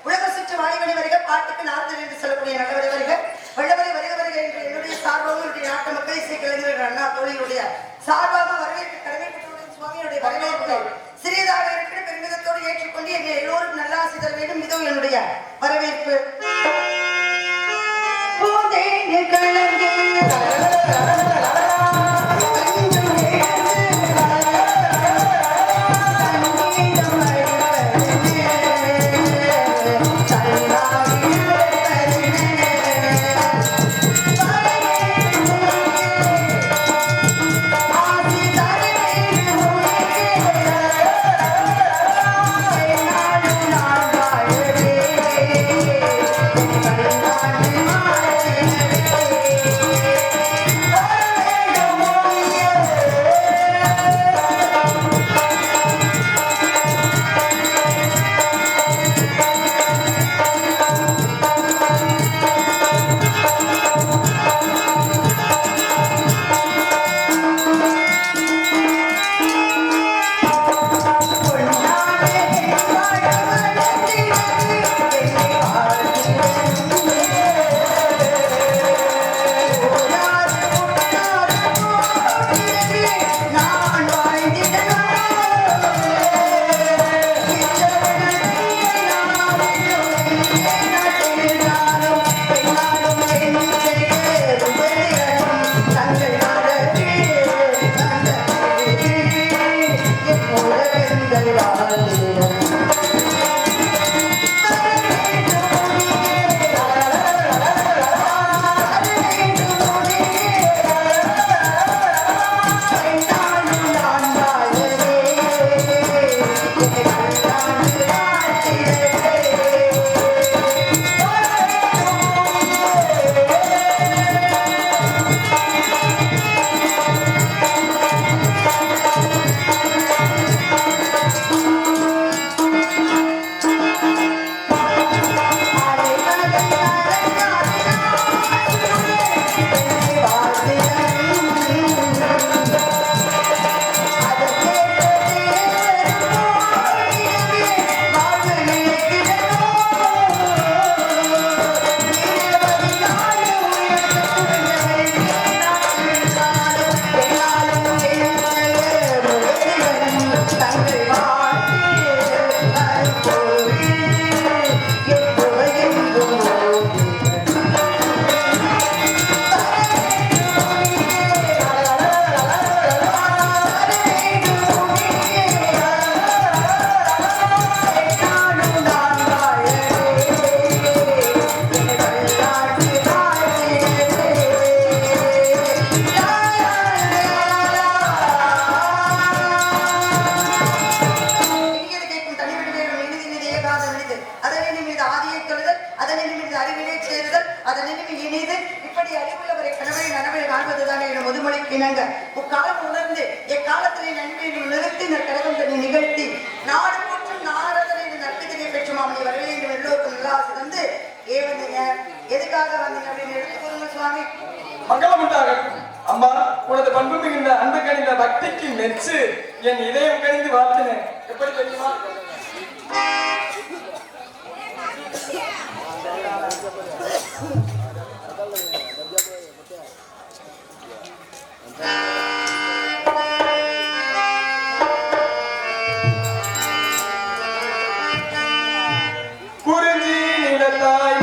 உலக சுற்று வாய்வழி வருக பாட்டுக்கு நார்த்தல் என்று சொல்லக்கூடிய நல்லவரை வருக வல்லவரை வருக வருக என்று என்னுடைய சார்பாக என்னுடைய நாட்டு மக்கள் இசை கலைஞர்கள் அண்ணா தோழியுடைய சார்பாக வரவேற்று கடமைப்பட்டுள்ள சுவாமியுடைய வரவேற்பு சிறியதாக இருக்கிற பெருமிதத்தோடு ஏற்றுக்கொண்டு எங்கள் எல்லோரும் நல்ல ஆசை தர வேண்டும். இதோ என்னுடைய வரவேற்பு. முக்காலம் உணர்ந்து எக்காலத்திலே நன்மையை நிறுத்தி இந்த கழகம் தன்னை நிகழ்த்தி நாடு போற்றும் நாரதனை நற்பித்தினை பெற்று மாமணி வர வேண்டும் எல்லோருக்கும் நல்லா வந்து ஏவந்தீங்க எதுக்காக வந்தீங்க அப்படின்னு எடுத்து கூறுங்க சுவாமி. மங்களம் உண்டாகட்டும் அம்மா. உனது பண்பு மிகுந்த அன்பு கணிந்த பக்திக்கு மெச்சு என் இதயம் கணிந்து வாழ்த்தினேன். எப்படி தெரியுமா? குறிஞ்சி நிலத்தாய்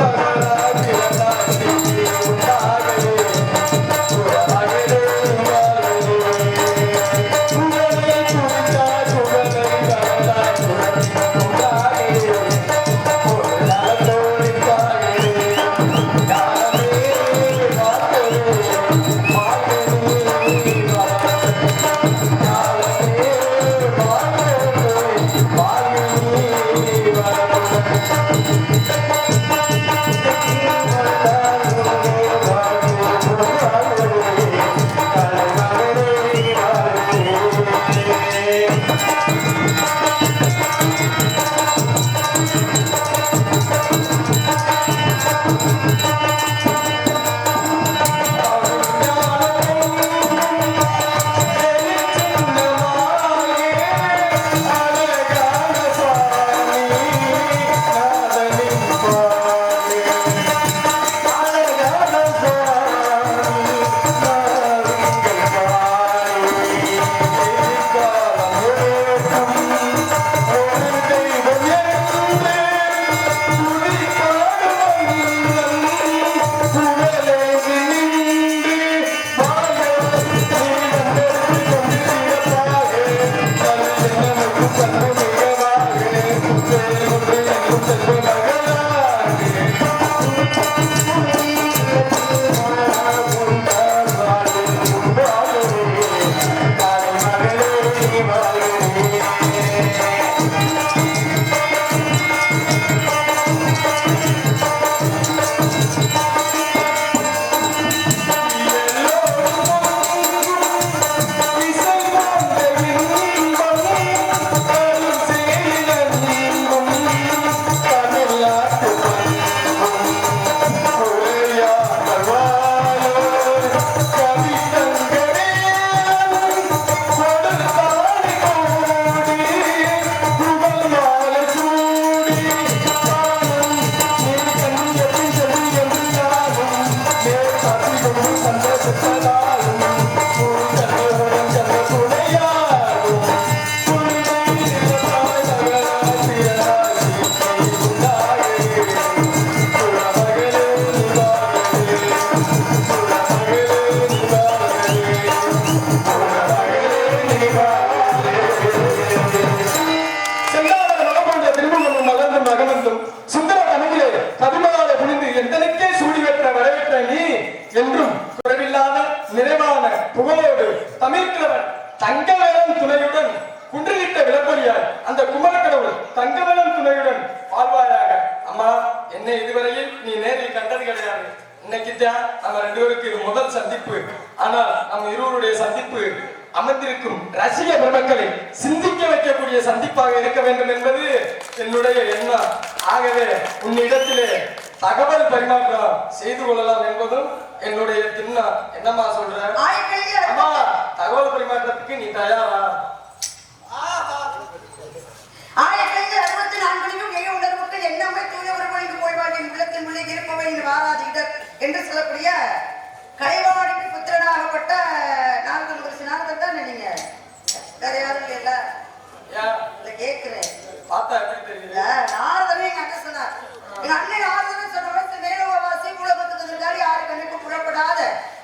தங்கமலம் துணையுடன் வாழ்வாயாக. அம்மா, என்னை இதுவரையில் நீ நேரில் கண்டது கிடையாது. இன்னைக்கு தான் நம்ம ரெண்டு பேருக்கு இது முதல் சந்திப்பு. ஆனால் நம்ம இருவருடைய சந்திப்பு அமர்ந்திருக்கும் ரசிக பெருமக்களை சிந்திக்க வைக்கக்கூடிய சந்திப்பாக இருக்க வேண்டும் என்பது என்னுடைய எண்ணம். ஆகவே உன்னிடத்திலே தகவல் பரிமாற்றம் செய்து கொள்ளலாம் என்பதும் என்னுடைய திண்ணம். என்னம்மா சொல்ற? அம்மா, தகவல் பரிமாற்றத்துக்கு நீ தயாரா? என்று சொல்லக்கூடிய கலைவாணிக்கு புத்திரனாகப்பட்ட நாரதன் மகரிஷி. நாரதன் தான் நீங்க வேற யாரும் இல்ல கேட்கிறேன். பார்த்தா எப்படி தெரியல? நாரதனே எங்க அண்ணன் சொன்னார். எங்க அண்ணன் நாரதன் சொன்ன மேலவாசி உலகத்துக்கு வந்திருக்காரு. யாரு கண்ணுக்கு புறப்படாத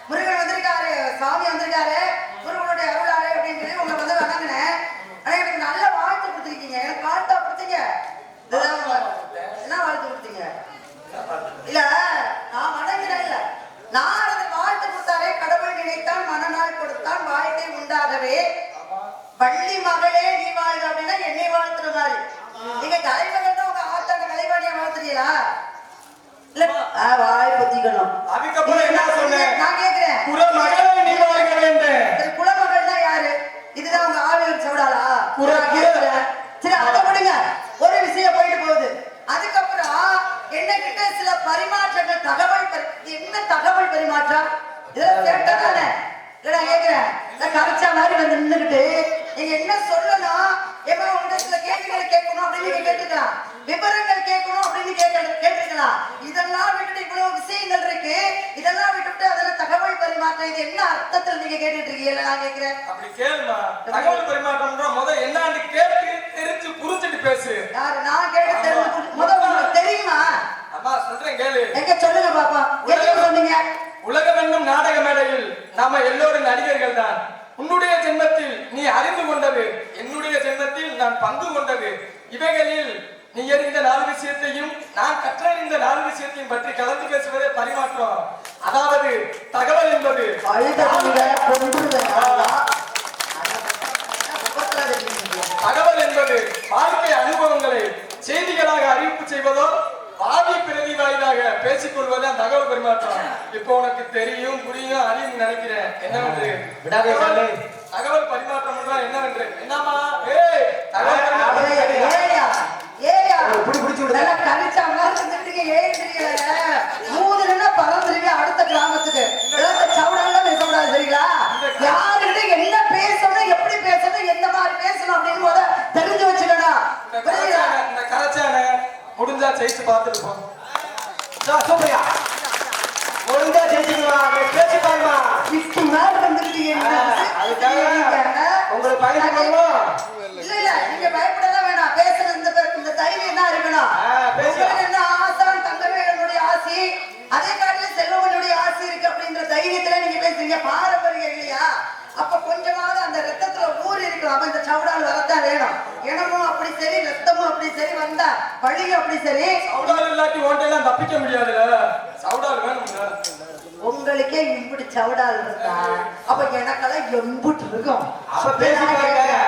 முருகன் வந்திருக்காரு, சாமி வந்திருக்காரு, முருகனுடைய அருளாரு அப்படின்னு சொல்லி உங்களை வந்து வணங்கினேன். ஆனா எனக்கு நல்ல வாழ்த்து கொடுத்துருக்கீங்க. எனக்கு வாழ்த்தா கொடுத்தீங்க. என்ன வாழ்த்து கொடுத்தீங்க? இல்ல நான் வணங்கினேன். இல்ல நாரதன் வாழ்த்து கொடுத்தாரே. கடவுள் நினைத்தான், மனநாள் கொடுத்தான், வாழ்க்கை உண்டாகவே பள்ளி மகளே நீ வாழ்க அப்படின்னா என்னை வாழ்த்துற மாதிரி. நீங்க கலைமகள் தான் உங்க ஆத்தாண்ட கலைவாணியா வாழ்த்துறீங்களா? இல்ல வாய் பொத்திக்கணும். அதுக்கப்புறம் என்ன சொன்னேன்? நான் கேக்குறேன், குலமகளே நீ வாழ்க வேண்டும். குலமகள் தான் யாரு? இதுதான் உங்க ஆவியூர் சவுடாலா? சரி, அதை விடுங்க. ஒரு விஷயம் போயிட்டு போகுது. அதுக்கப்புறம் என்ன கிட்ட சில பரிமாற்றங்கள் தகவல் என்ன தகவல் பரிமாற்றம்? இதெல்லாம் கேட்டா தானே? இல்ல நான் கேக்குறேன், கரைச்சா மாதிரி வந்து நின்றுகிட்டு நீங்க என்ன சொல்லணும், ஏமா உங்க சில கேள்விகளை கேட்கணும் அப்படின்னு நீங்க கேட்டுக்கலாம், விவரங்கள் கேட்கணும் அப்படின்னு கேட்டிருக்கலாம். இதெல்லாம் விட்டுட்டு இவ்வளவு விஷயங்கள் இருக்கு, இதெல்லாம் விட்டுட்டு அதில் தகவல் பரிமாற்றம் இது என்ன அர்த்தத்தில் நீங்க கேட்டுட்டு இருக்கீங்க? நான் கேட்கிறேன். அப்படி கேளுமா. தகவல் பரிமாற்றம்ன்ற முதல் என்னன்னு கேட்டு தெரிஞ்சு புரிஞ்சுட்டு பேசு. யாரு? நான் கேட்டு தெரிஞ்சு முதல் உங்களுக்கு தெரியுமா? அம்மா சொல்றேன் கேளு. எங்க சொல்லுங்க பாப்பா. என்ன சொன்னீங்க? உலகம் என்னும் நாடக மேடையில் நாம எல்லோரும் நடிகர்கள் தான். உன்னுடைய ஜென்மத்தில் நீ அறிந்து கொண்டது, என்னுடைய ஜென்மத்தில் நான் பங்கு கொண்டது. இவைகளில் நீ அறிந்த 4 விஷயத்தையும் நான் கற்றறிந்த 4 விஷயத்தையும் பற்றி கலந்து பேசுவதே பரிமாற்றம். அதாவது தகவல் என்பது தகவல் என்பது வாழ்க்கை அனுபவங்களை செய்திகளாக அறிவிப்பு செய்வதோ வாதி பிரதி வாயிலாக பேசிக்கொள்வதே தகவல் பரிமாற்றம். இப்போ உனக்கு தெரியும், புரியும், அறியும் நினைக்கிறேன். என்னவென்று தகவல் பரிமாற்றம் என்னவென்று? என்னமா அடுத்த கிராமத்துக்கு சரிங்களா? யாருக்கிட்ட என்ன பேசணும், எப்படி பேசணும், எந்த மாதிரி பேசணும் அப்படின்னு தெரிஞ்சு வச்சுக்கணும். இந்த கரைச்சான முடிஞ்சா ஜெயிச்சு பார்த்துருப்போம். முடிஞ்சா ஜெயிச்சுக்கலாம், பேசி பாருமா. இதுக்கு மேல உங்களுக்கு பயன்படுவோம். இல்ல இல்ல, நீங்க பயப்படலாம் வேணாம். பேசுற இந்த தைரியம் தான் இருக்கணும். என்ன ஆசான் தங்கவேலனுடைய ஆசி, அதே காட்டில செல்வமனுடைய ஆசி இருக்கு அப்படின்ற தைரியத்துல நீங்க பேசுறீங்க. பாரம்பரியம் இல்லையா? அப்ப கொஞ்சமாவது அந்த ரத்தத்துல ஊர் இருக்கும். அப்ப இந்த சவுடால் வரத்தான் வேணும். இனமும் அப்படி சரி, ரத்தமும் அப்படி சரி, வந்தா பழியும் அப்படி சரி. சவுடால் இல்லாட்டி ஓட்டையெல்லாம் தப்பிக்க முடியாதுல்ல. சவுடால் வேணும்ல. உங்களுக்கே இப்படி சவுடால் இருந்தா அப்ப எனக்கெல்லாம் எம்புட்டு இருக்கும். அப்ப பேசிக்கலாங்க.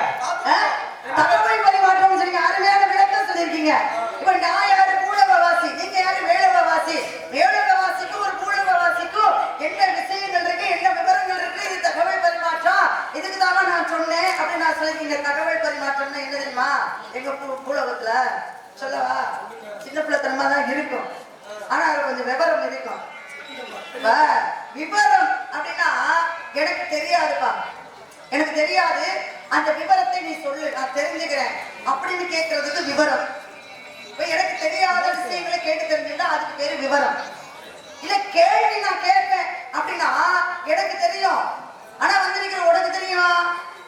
தகவல் பரிமாற்றம் சொல்லி அருமையான விளக்கம் சொல்லியிருக்கீங்க. இப்ப நான் யாரு? பூலகவாசி. நீங்க யாரு? வேலகவாசி. வேலகவாசிக்கும் ஒரு பூலகவாசிக்கும் என்ன விஷயங்கள் இருக்கு, என்ன விவரங்கள் இருக்கு, இது தகவல் பரிமாற்றம். இதுக்கு தானே நான் சொன்னேன் அப்படின்னு நான் சொல்லிருக்கீங்க. தகவல் பரிமாற்றம்னா என்ன தெரியுமா? எங்க பூலகத்துல சொல்லவா? சின்ன பிள்ளைத்தனமா தான் இருக்கும், ஆனா அது கொஞ்சம் விவரம் இருக்கும். விவரம் அப்படின்னா எனக்கு தெரியாதுப்பா, எனக்கு தெரியாது, அந்த விவரத்தை நீ சொல்லு, நான் தெரிஞ்சுக்கிறேன் அப்படின்னு கேட்கறதுக்கு விவரம். இப்ப எனக்கு தெரியாத விஷயங்களை கேட்டு தெரிஞ்சுட்டா அதுக்கு பேரு விவரம். இல்ல கேள்வி நான் கேட்பேன் அப்படின்னா எனக்கு தெரியும், ஆனா வந்திருக்கிற உனக்கு தெரியும்.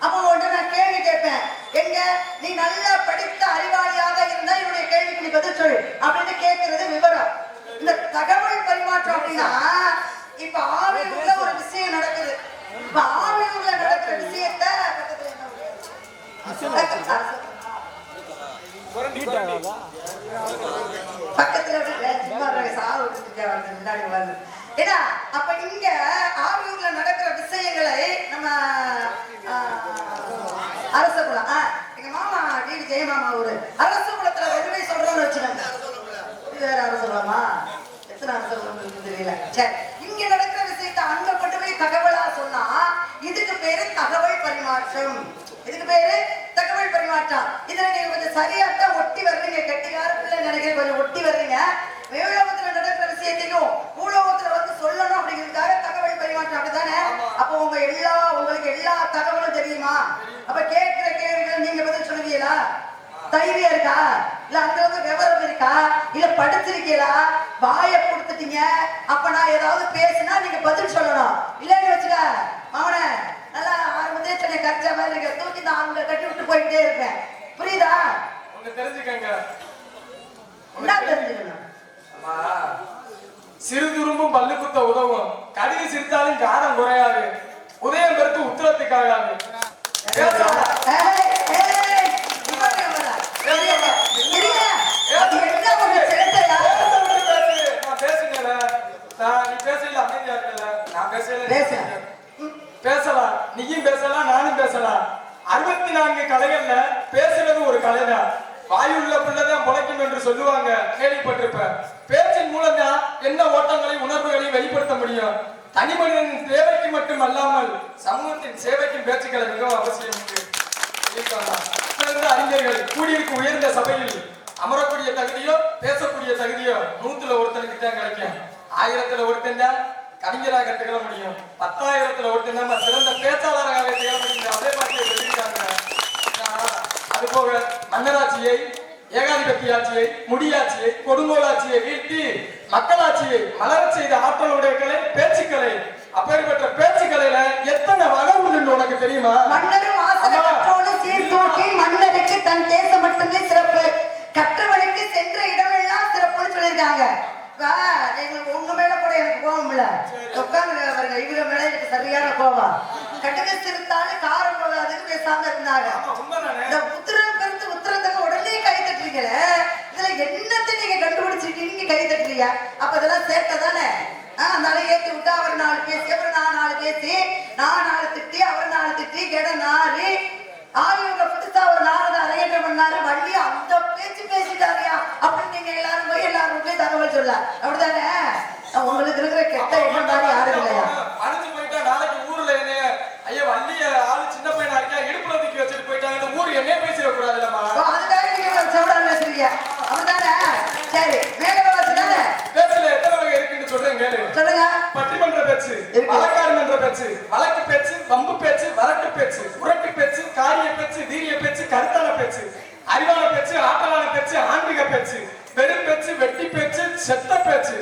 அப்போ ஒன்று நான் கேள்வி கேட்பேன், எங்க நீ நல்லா படித்த அறிவாளியாக இருந்தா என்னுடைய கேள்விக்கு நீ பதில் சொல் அப்படின்னு கேட்கறது விவரம். இந்த தகவல் பரிமாற்றம் அப்படின்னா இப்ப ஆவியூர்ல ஒரு விஷயம் நடக்குது. இப்ப ஆவியூர்ல நடக்கிற விஷயத்த பக்கத்துல முன்னாடி வருது. ஏன்னா அப்ப இங்க ஆவியூர்ல நடக்கிற விஷயங்களை நம்ம அரசகுலம் எங்க மாமா டிவி ஜெயமாமா ஊரு அரசு குளத்துல வெறுமை சொல்றோம்னு வச்சுக்கோங்க. வேற அரசு சொல்லலாமா? எத்தனை அரசு உங்களுக்கு தெரியல. சரி, இங்க நடக்கிற விஷயத்தை அங்க கொண்டு போய் தகவலா சொன்னா இதுக்கு பேரு தகவல் பரிமாற்றம். இதுக்கு பேரு தகவல் பரிமாற்றம். இதுல நீங்க கொஞ்சம் சரியாட்டா ஒட்டி வர்றீங்க. கெட்டிக்கார பிள்ளை நினைக்கிறேன், கொஞ்சம் ஒட்டி வர்றீங்க. மேலோகத்துல நடக்கிற விஷயத்தையும் பூலோகத்துல வந்து சொல்லணும் அப்படிங்கிறதுக்காக தகவல் பரிமாற்றம். அப்படித்தானே? அப்போ உங்களுக்கு எல்லா தகவலும் தெரியுமா? அப்ப கேட்கிற கேள்விகள் நீங்க பதில் சொல்லுவீங்களா? தைரியம் இருக்கா? இல்ல அந்த அளவுக்கு விவரம் இருக்கா? இல்ல படிச்சிருக்கீங்களா? வாயை கொடுத்துட்டீங்க, அப்ப நான் ஏதாவது பேசினா நீங்க பதில் சொல்லணும். இல்லன்னு வச்சுக்க அவனை நல்லா ஆரம்பத்தே சென்னை கரைச்ச மாதிரி இருக்க தூக்கி நான் அங்க கட்டி விட்டு போயிட்டே இருப்பேன். புரியுதா? ஒண்ணு தெரிஞ்சுக்கங்க. என்ன தெரிஞ்சுக்கணும்? சிறு துரும்பும் பல்லு குத்த உதவும். கடுகு சிரித்தாலும் காரம் குறையாது. உதயம் பெருத்து உத்தரத்துக்காகாது. பேசலாம், நீயும் பேசலாம், நானும் பேசலாம். 64 கலைகள்ல பேசுறது ஒரு கலைதான். வாயுள்ள பிள்ளைதான் பொழைக்கும் என்று சொல்லுவாங்க, கேள்விப்பட்டிருப்ப. பேச்சின் மூலம் தான் என்ன ஓட்டங்களையும் உணர்வுகளையும் வெளிப்படுத்த முடியும். தனி மனிதனின் தேவைக்கு மட்டும் அல்லாமல் சமூகத்தின் சேவைக்கும் பேச்சுக்களை மிகவும் அவசியம். அறிஞர்கள் கூடியிருக்கும் உயர்ந்த சபையில் அமரக்கூடிய தகுதியோ பேசக்கூடிய தகுதியோ 100ல ஒருத்தனுக்கு தான் கிடைக்கும். 1000ல ஒருத்தன் தான் கவிஞராக கற்றுக்கொள்ள முடியும். 10,000ல ஒருத்தன் தான் சிறந்த பேச்சாளராக திகழ முடியும். அதே மாதிரி சொல்லியிருக்காங்க. அது போக மன்னராட்சியை, ஏகாதிபத்திய ஆட்சியை, முடியாட்சியை, கொடுங்கோலாட்சியை வீழ்த்தி மக்களாட்சியை மலரச் செய்த ஆற்றலுடைய கலை பேச்சுக்கலை. அப்பேற்பட்ட பேச்சுக்கலையில எத்தனை வகை உண்டு உனக்கு தெரியுமா? மன்னரும் ஆசனற்றோடு சீர்தூக்கி மன்னருக்கு தன் தேசம் மட்டுமே சிறப்பு, கற்றவனுக்கு சென்ற இடமெல்லாம் சிறப்புன்னு சொல்லியிருக்காங்க. எங்களுக்கு உங்க மேல கூட எனக்கு கோபம் இல்ல, உட்கார்ந்து பாருங்க, இவங்க மேல எனக்கு சரியான கோபம். கட்டுக்க சிறுத்தாலும் காரம் போகாதுன்னு பேசாம இருந்தாங்க. இந்த உத்தரம் கருத்து உத்தரத்துக்கு உடனே கை தட்டுறீங்களே, இதுல என்னத்தை நீங்க கண்டுபிடிச்சிருக்கீங்க கை தட்டுறீங்க? அப்ப இதெல்லாம் சேர்க்க தானே? அதனால ஏற்றி விட்டு அவர் 4 பேசி, அப்புறம் நான் 4 பேசி, நான் 4 திட்டி, அவர் 4 திட்டி, கெட 4 ஆகியோங்க புதுசா ஒரு 4 அரங்கேற்றம் பண்ணாரு. வள்ளி அந்த பேச்சு பேசிட்டாரியா அப்படின்னு நீங்க எல்லாரும் போய் எல்லாரும் போய் தகவல் சொல்ல. அப்படித்தானே? உங்களுக்கு இருக்கிற கெட்ட எண்ணம் மாதிரி யாரும் இல்லையா? அடிச்சு போயிட்டா நாளைக்கு ஊர்ல என்ன ஐயா வள்ளிய ஆளு சின்ன பையனா இருக்கா இடுப்புல தூக்கி வச்சுட்டு போயிட்டாங்க, ஊர் என்ன பேசிட கூடாது இல்லம்மா. அதுக்காக நீங்க சவுடான் பேசுறீங்க. அப்படித்தானே? சரி, மேல வச்சுதானே பேச்சுல எத்தனை வகை இருக்குன்னு சொல்றேன் கேளு. சொல்லுங்க. பட்டிமன்ற பேச்சு, வழக்காடு மன்ற பேச்சு, வழக்கு பேச்சு, வம்பு பேச்சு, வரட்டு பேச்சு, உரட்டு பேச்சு, காரிய பேச்சு, வீரிய பேச்சு, கருத்தான பேச்சு, அறிவான பேச்சு, ஆற்றலான பேச்சு, ஆன்மீக பேச்சு, வெறும் பேச்சு, வெட்டி பேச்சு, செத்த பேச்சு.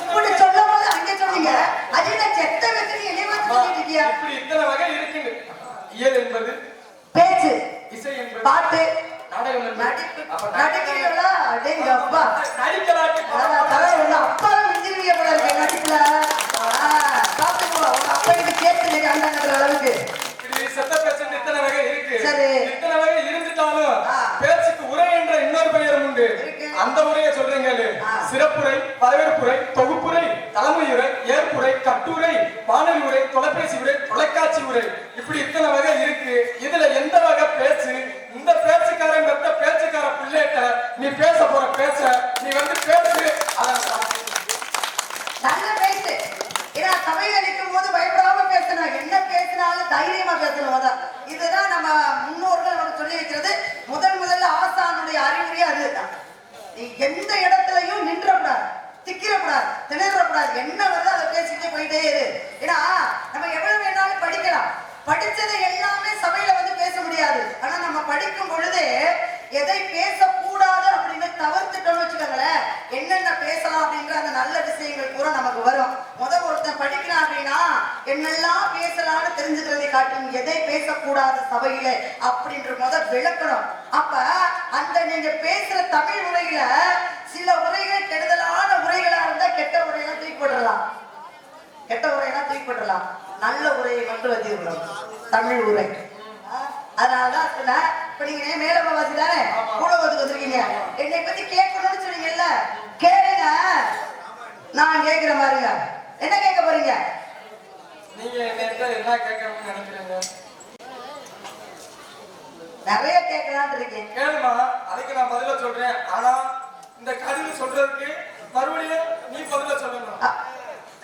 இப்படி சொல்லும் போது அங்க சொன்னீங்க, அது என்ன செத்த பேச்சு இளையமா சொல்லிட்டு இருக்கியா? இப்படி இத்தனை வகை இருக்குன்னு. இயல் என்பது பேச்சு, இசை என்பது பாட்டு, நாடகம் என்பது நடிக்கிறீங்களா? அடேங்க அப்பா, நடிக்கலாட்டு அப்பா மிஞ்சிருவீங்க போல இருக்கு நடிக்கல. பாத்துக்கோ, உங்க அப்பா இது கேட்டு அண்டாங்கிற அளவுக்கு செத்த பேச்சு இத்தனை வகை இருக்கு. சரி, இத்தனை வகை இருந்துட்டாலும் பேச்சுக்கு உரை என்ற இன்னொரு பெயரும் உண்டு. அந்த உரையை சொல்றீங்க. சிறப்புரை, வரவேற்புரை, தொகுப்புரை, தலைமையுரை, ஏற்புரை, கட்டுரை, வானொலி உரை, தொலைபேசி உரை, தொலைக்காட்சி உரை, இப்படி இத்தனை வகை இருக்கு. இதுல எந்த வகை பேச்சு? இந்த பேச்சுக்காரன் பெற்ற பேச்சுக்கார பிள்ளைகிட்ட நீ பேச போற பேச்ச நீ வந்து பேசு. நல்ல பேசு. ஏன்னா சபை அளிக்கும் போது பயப்படாம பேசணும். என்ன பேசினாலும் தைரியமா பேசணும். இதுதான் நம்ம முன்னோர்கள் நமக்கு சொல்லி வைக்கிறது. முதல்ல ஆசானுடைய அறிவுரையே அதுதான். நீ எந்த இடத்துலயும் நின்றக்கூடாது, திக்கிறக்கூடாது, திணறக்கூடாது. என்ன வருதோ அதை பேசிட்டு போயிட்டே இரு. ஏன்னா நம்ம எவ்வளவு வேணாலும் படிக்கலாம், படிச்சதை எல்லாமே சபையில வந்து பேச முடியாது. ஆனா நம்ம படிக்கும் பொழுது எதை பேசக்கூடாது அப்படின்னு தவிர்த்துட்டோம்னு வச்சுக்கோங்களேன், என்னென்ன பேசலாம் அப்படிங்கிற அந்த நல்ல விஷயங்கள் பூரா நமக்கு வரும். ஒருத்தன் படிக்கிறான் அப்படின்னா என்னெல்லாம் பேசலாம்னு தெரிஞ்சுக்கிறதை காட்டும் எதை பேசக்கூடாது சபையில அப்படின்ற விளக்கணும். அப்ப அந்த நீங்க பேசுற தமிழ் உரையில சில உரைகள் கெடுதலான உரைகளா இருந்தா கெட்ட உரையெல்லாம் தூக்கி போட்டுடலாம். கெட்ட உரையெல்லாம் தூக்கி போட்டுடலாம். நல்ல உரையை மட்டும் வச்சுக்கணும் தமிழ் உரை. அதனாலதான் சொன்னேன். இப்ப நீங்க மேல வாசி தானே கூடவத்துக்கு வந்திருக்கீங்க, என்னை பத்தி கேட்கணும்னு சொன்னீங்கல்ல, கேளுங்க. நான் கேட்கிற மாதிரிங்க. என்ன கேட்க போறீங்க? நீங்க என்ன கேட்கணும்னு நினைக்கிறீங்க? நிறைய கேட்கலான்னு இருக்கேன். கேளுமா, அதுக்கு நான் பதில சொல்றேன். ஆனா இந்த கடுகு சொல்றதுக்கு மறுபடியும் நீ பதில சொல்லணும்.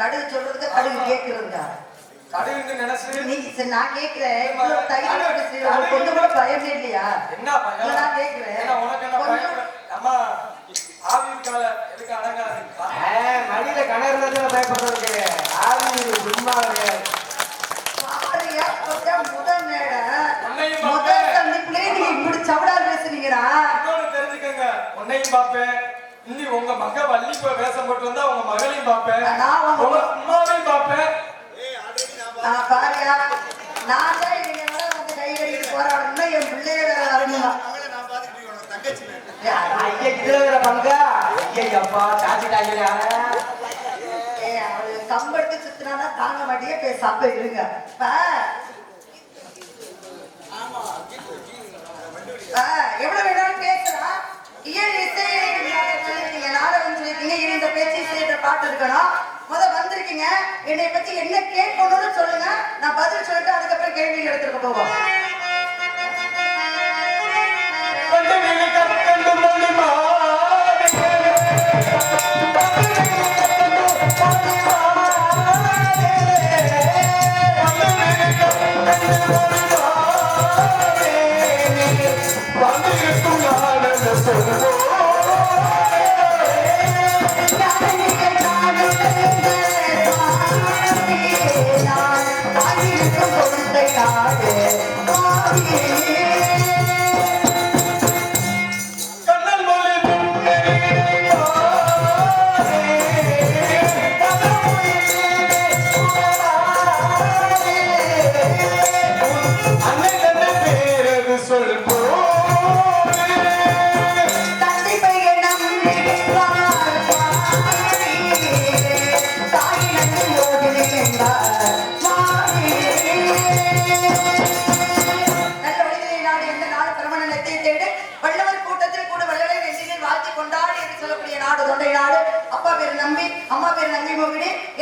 கடுகு சொல்றதுக்கு கடுகு கேட்கறதுக்கா? கடுகுன்னு நினைச்சு நீ சரி, நான் கேட்கிறேன். இவ்வளவு தைரியம் பேசி, உனக்கு கொஞ்சம் கூட பயமே இல்லையா? என்ன பயம்? இல்ல, நான் கேட்கிறேன். என்ன உனக்கு என்ன பயம்? அம்மா ஆவி இருக்கால எதுக்கு அடங்காது? மடியில கணக்கு பயப்படுறதுக்கு ஆவி சும்மா கிடையாது. பாரியா, கொஞ்சம் முதல் மேடை, உன்னையும் முதல் பார்ப்பேன். சந்திப்புலயே நீங்க இப்படி சவடால் பேசுறீங்கடா. இன்னொன்னு தெரிஞ்சுக்கங்க, உன்னையும் பார்ப்பேன். இன்னி உங்க மக வள்ளி வேஷம் போட்டு வந்தா உங்க மகளையும் பார்ப்பேன், நான் உங்க அம்மாவையும் பார்ப்பேன். பாரியா, நான் தான் இவங்க மேல வந்து கை கட்டிட்டு போராடணும்னா என் பிள்ளைய வேற வரணுமா? ஐயா இதுல வேற பங்கா ஐயப்பா சாச்சிட்டாங்க. அவரு கம்பெடுத்து சுத்தினா தாங்க மாட்டியே பேசாம இருங்க. எவ்வளவு வேணாலும் பேசலாம். இயல் இசை சொல்லிருக்கீங்க, நாடகம் சொல்லிருக்கீங்க, இந்த பேச்சு இசைன்ற பாட்டு இருக்கணும். வந்திருக்கீங்க, என்னை பத்தி என்ன கேட்கணும்னு சொல்லுங்க, நான் பதில் சொல்லிட்டு அதுக்கப்புறம் கேள்வி எடுத்துட்டு போவோம்.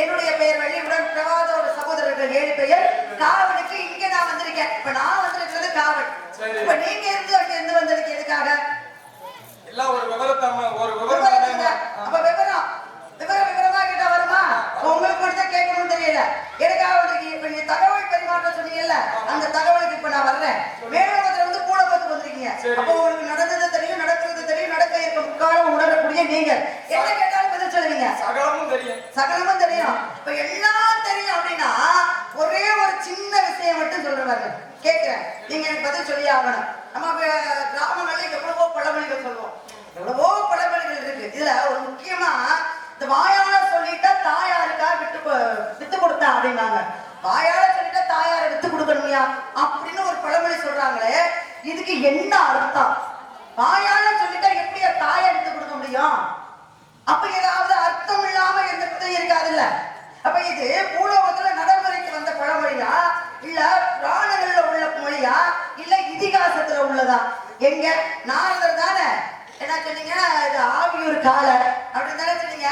என்னுடைய பெயர் வள்ளியுடன் பிரபாத ஒரு சகோதரர்கள் 7 பெயர். காவலுக்கு இங்க நான் வந்திருக்கேன். இப்ப நான் வந்திருக்கிறது காவல். இப்ப நீங்க இருந்து அங்க இருந்து வந்திருக்கீங்க எதுக்காக? எல்லாம் ஒரு விவரத்தாம ஒரு அப்ப விவரமா கேட்டா வருமா? உங்களுக்கு மட்டும் தான் கேட்கணும்னு தெரியல. எதுக்காக வந்திருக்கீங்க? இப்ப நீங்க தகவல் பரிமாற்றம் சொன்னீங்கல்ல, அந்த தகவலுக்கு இப்ப நான் வர்றேன். மேலோகத்துல வந்து கூடப்பத்து வந்திருக்கீங்க. அப்ப உங்களுக்கு நடந்தது தெரியும், நடக்கிறது தெரியும், நடக்க இருக்க முக்காலம் உணரக்கூடிய நீங்க என்ன கேட்டாலும் பதில் சொல்லுவீங்க. சகலமும் தெரியும். இப்ப எல்லாம் தெரியும் அப்படின்னா ஒரே ஒரு சின்ன விஷயம் மட்டும் சொல்றவாரு கேட்கிறேன், நீங்க எனக்கு பதில் சொல்லி ஆகணும். நம்ம கிராமங்கள்ல எவ்வளவோ பழமொழிகள் சொல்லுவோம், எவ்வளவோ பழமொழிகள் இருக்கு. இதுல ஒரு முக்கியமா இந்த வாயால சொல்லிட்டா தாயாருக்கா வித்து கொடுத்தா அப்படின்னாங்க. வாயால சொல்லிட்டா தாயாரை வித்து கொடுக்கணுமையா அப்படின்னு ஒரு பழமொழி சொல்றாங்களே, இதுக்கு என்ன அர்த்தம்? வாயால சொல்லிட்டா எப்படியா தாயை வித்து கொடுக்க முடியும்? அப்ப ஏதாவது அர்த்தம் இல்லாம எந்த கதையும் இருக்காதுல்ல. அப்ப இது பூலோகத்துல நடைமுறைக்கு வந்த பழமொழியா, இல்ல புராணங்கள்ல உள்ள மொழியா, இல்ல இதிகாசத்துல உள்ளதா? எங்க நாரதர் தானே என்ன சொன்னீங்க, இது ஆவியூர் காளை அப்படின்னு தானே சொன்னீங்க.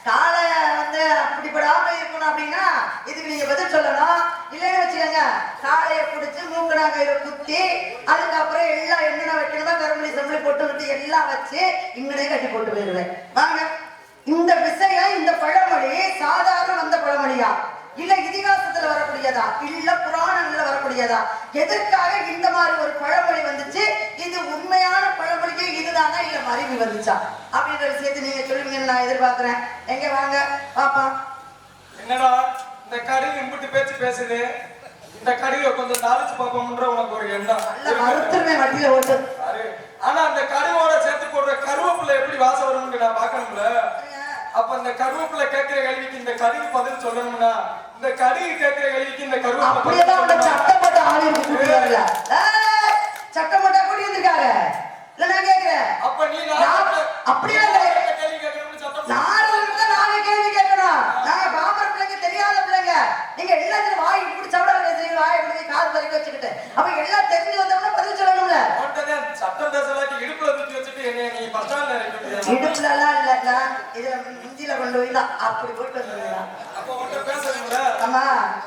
காளை வந்து அப்படிப்படாம இருக்கணும் அப்படின்னா இதுக்கு நீங்க பதில் சொல்லணும். இல்லைன்னு வச்சுக்கோங்க, காளையை பிடிச்சி மூக்கனாக குத்தி அதுக்கப்புறம் எல்லாம் என்னென்ன வைக்கணுமோ கருமணி செம்மளி போட்டு விட்டு எல்லாம் வச்சு இங்கனே கட்டி போட்டு போயிடுவேன். வாங்க, இந்த விஷயம், இந்த பழமொழி சாதாரண வந்த பழமொழியா, இல்ல இதிகாசத்துல வரக்கூடியதா, இல்ல புராணங்கள்ல வரக்கூடியதா? எதற்காக இந்த மாதிரி ஒரு பழமொழி வந்துச்சு? இது உண்மையான பழமொழிக்கு இதுதானா, இல்ல மறைவு வந்துச்சா அப்படின்ற விஷயத்தை நீங்க சொல்லுவீங்கன்னு நான் எதிர்பார்க்கிறேன். எங்க வாங்க பாப்பா. என்னடா இந்த கடுகு இம்புட்டு பேச்சு பேசுது, இந்த கடுகை கொஞ்சம் தாளிச்சு பார்ப்போம்ன்ற உனக்கு ஒரு எண்ணம். மறுத்துருவேன் வண்டியில ஓட்டு. ஆனா அந்த கடுவோட சேர்த்து போடுற கருவேப்பிலை எப்படி வாசம் வரும்னு நான் பார்க்கணும்ல. அப்ப இந்த கருவேப்பிலை கேட்கிற கேள்விக்கு இந்த கடுகு பதில் சொல்லணும்னா, இந்த கடுகு கேட்கிற கேள்விக்கு இந்த கருவேப்பிலை சட்டப்பட்ட ஆளு கூட்டியாருல சட்டப்பட்ட கூட்டி வந்திருக்காங்க. இல்ல நான் கேக்குறேன், அப்ப நீ அப்படியே கேள்வி கேட்கணும்னு சட்டம் நாலு கேள்வி கேட்கணும். நாங்க பாம்பர பிள்ளைங்க, தெரியாத பிள்ளைங்க. நீங்க எல்லாத்தையும் வாய் இப்படி சவடா பேசுறீங்க, வாய் இப்படி காது வரைக்கும் வச்சுக்கிட்டு. அப்ப எல்லாம் தெரிஞ்சு வந்தோம்னா பதில் சொல்லணும்ல. சட்டம் பேசலாக்கி இடுப்புல தூக்கி வச்சுட்டு என்ன நீ பஸ் ஸ்டாண்ட்ல இறக்கி இடுப்புல எல்லாம் இல்லக்கா, இதுல இஞ்சில கொண்டு போய் தான் அப்படி போட்டு வந்துருக்கா. அப்ப உன்கிட்ட பேசணும்ல. ஆமா,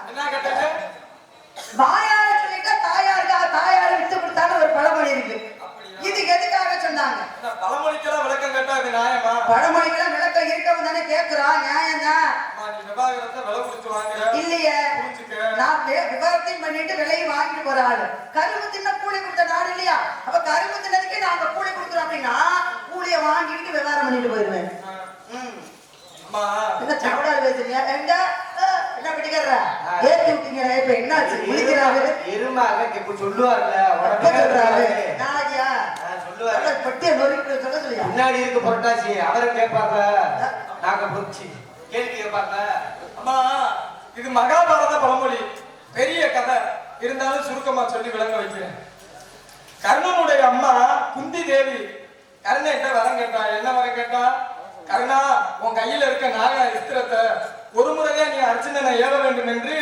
என்ன கேட்டீங்க? வாயால சொல்லிட்டா தாயாருக்கா, தாயாரு விட்டு கொடுத்தாலும் ஒரு பழமொழி நியாயமா? பழமொழிக்கெல்லாம் விளக்கம் இருக்கவும் தானே கேட்கிறோம், நியாயம் தான். நீ விவாகரத்தை விலை கொடுத்து வாங்குற இல்லையே, புரிஞ்சுக்க. நான் விவாகரத்தையும் பண்ணிட்டு விலையும் வாங்கிட்டு போற ஆளு. கரும்பு தின்ன கூலி கொடுத்த நாடு இல்லையா? அப்ப கரும்பு தின்னதுக்கே நாங்க கூலி கொடுக்குறோம் அப்படின்னா கூலிய வாங்கிட்டு விவகாரம் பண்ணிட்டு போயிருவேன். அம்மா என்ன சவடால் பேசுறீங்க? எங்க என்ன பிடிக்கிறா? ஏத்தி விட்டீங்க. இப்ப என்னாச்சு? குளிக்கிறாரு எருமாக இப்ப சொல்லுவார்ல சொல்றாரு நாளைக்கியா சொல்லுவாரு. பட்டிய நொறுக்கிட்டு சொல்ல சொல்லியா? முன்னாடி இருக்கு புரட்டாசி, அவரும் கேட்பாங்க, நாங்க புரிச்சு கேள்வி கேட்பாங்க. அம்மா இது மகாபாரத பழமொழி, பெரிய கதை. இருந்தாலும் சுருக்கமா சொல்லி விளங்க வைக்கிறேன். கர்ணனுடைய அம்மா குந்தி தேவி கர்ணன்ட்ட வரம் கேட்டா. என்ன வரம் கேட்டா? கர்ணா, உன் கையில இருக்க நாக இஸ்திரத்தை ஒரு முறையா நீ அர்ஜுனனை ஏவ வேண்டும் என்று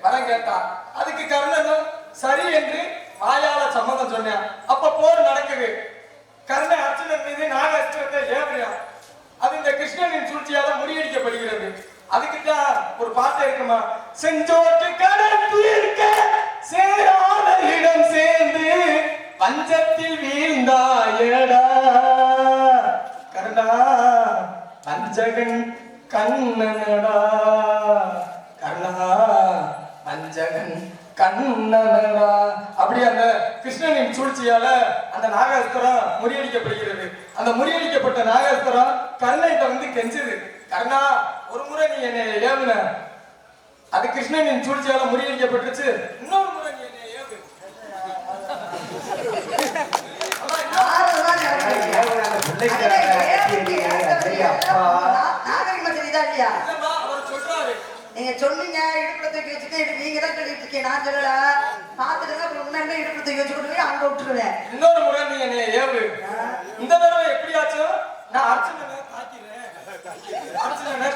வரம் கேட்டா. அதுக்கு கர்ணனும் சரி என்று வாயால சம்மதம் சொன்னான். அப்ப போர் நடக்குது. கர்ணன் அர்ஜுனன் மீது நாக இஸ்திரத்தை ஏவுறான். அது இந்த கிருஷ்ணனின் சூழ்ச்சியால முறியடிக்கப்படுகிறது. அதுக்குதான் ஒரு பாட்டு இருக்குமா? செஞ்சோட்டு கடற்கீர்க்க சேராதரிடம் சேர்ந்து பஞ்சத்தில் வீழ்ந்தாயடா கர்ணா, பஞ்சகன் கண்ணனடா கர்ணா, பஞ்சகன் கண்ணனடா. அப்படி அந்த கிருஷ்ணனின் சூழ்ச்சியால அந்த நாகாஸ்திரம் முறியடிக்கப்படுகிறது. அந்த முறியடிக்கப்பட்ட நாகாஸ்திரம் கர்ணன்ட்ட வந்து கெஞ்சுது. கர்ணா, ஒரு முறை நீ என்னை ஏவுன, அது கிருஷ்ணனின் சூழ்ச்சியால முறியடிக்கப்பட்டுச்சு. இன்னொரு முறை நீ என்னை ஏவு. நீங்க சொன்னீங்க இடுப்புல தூக்கி வச்சுட்டு நீங்க தான் சொல்லிட்டு இருக்கீங்க, நான் சொல்லல. பாத்துட்டு முன்னாடி இடுப்புல தூக்கி வச்சு கொண்டு போய் அங்க விட்டுருவேன். இன்னொரு முறை நீ என்னை ஏவு. இந்த தடவை எப்படியாச்சும் நான் அர்ஜுனனை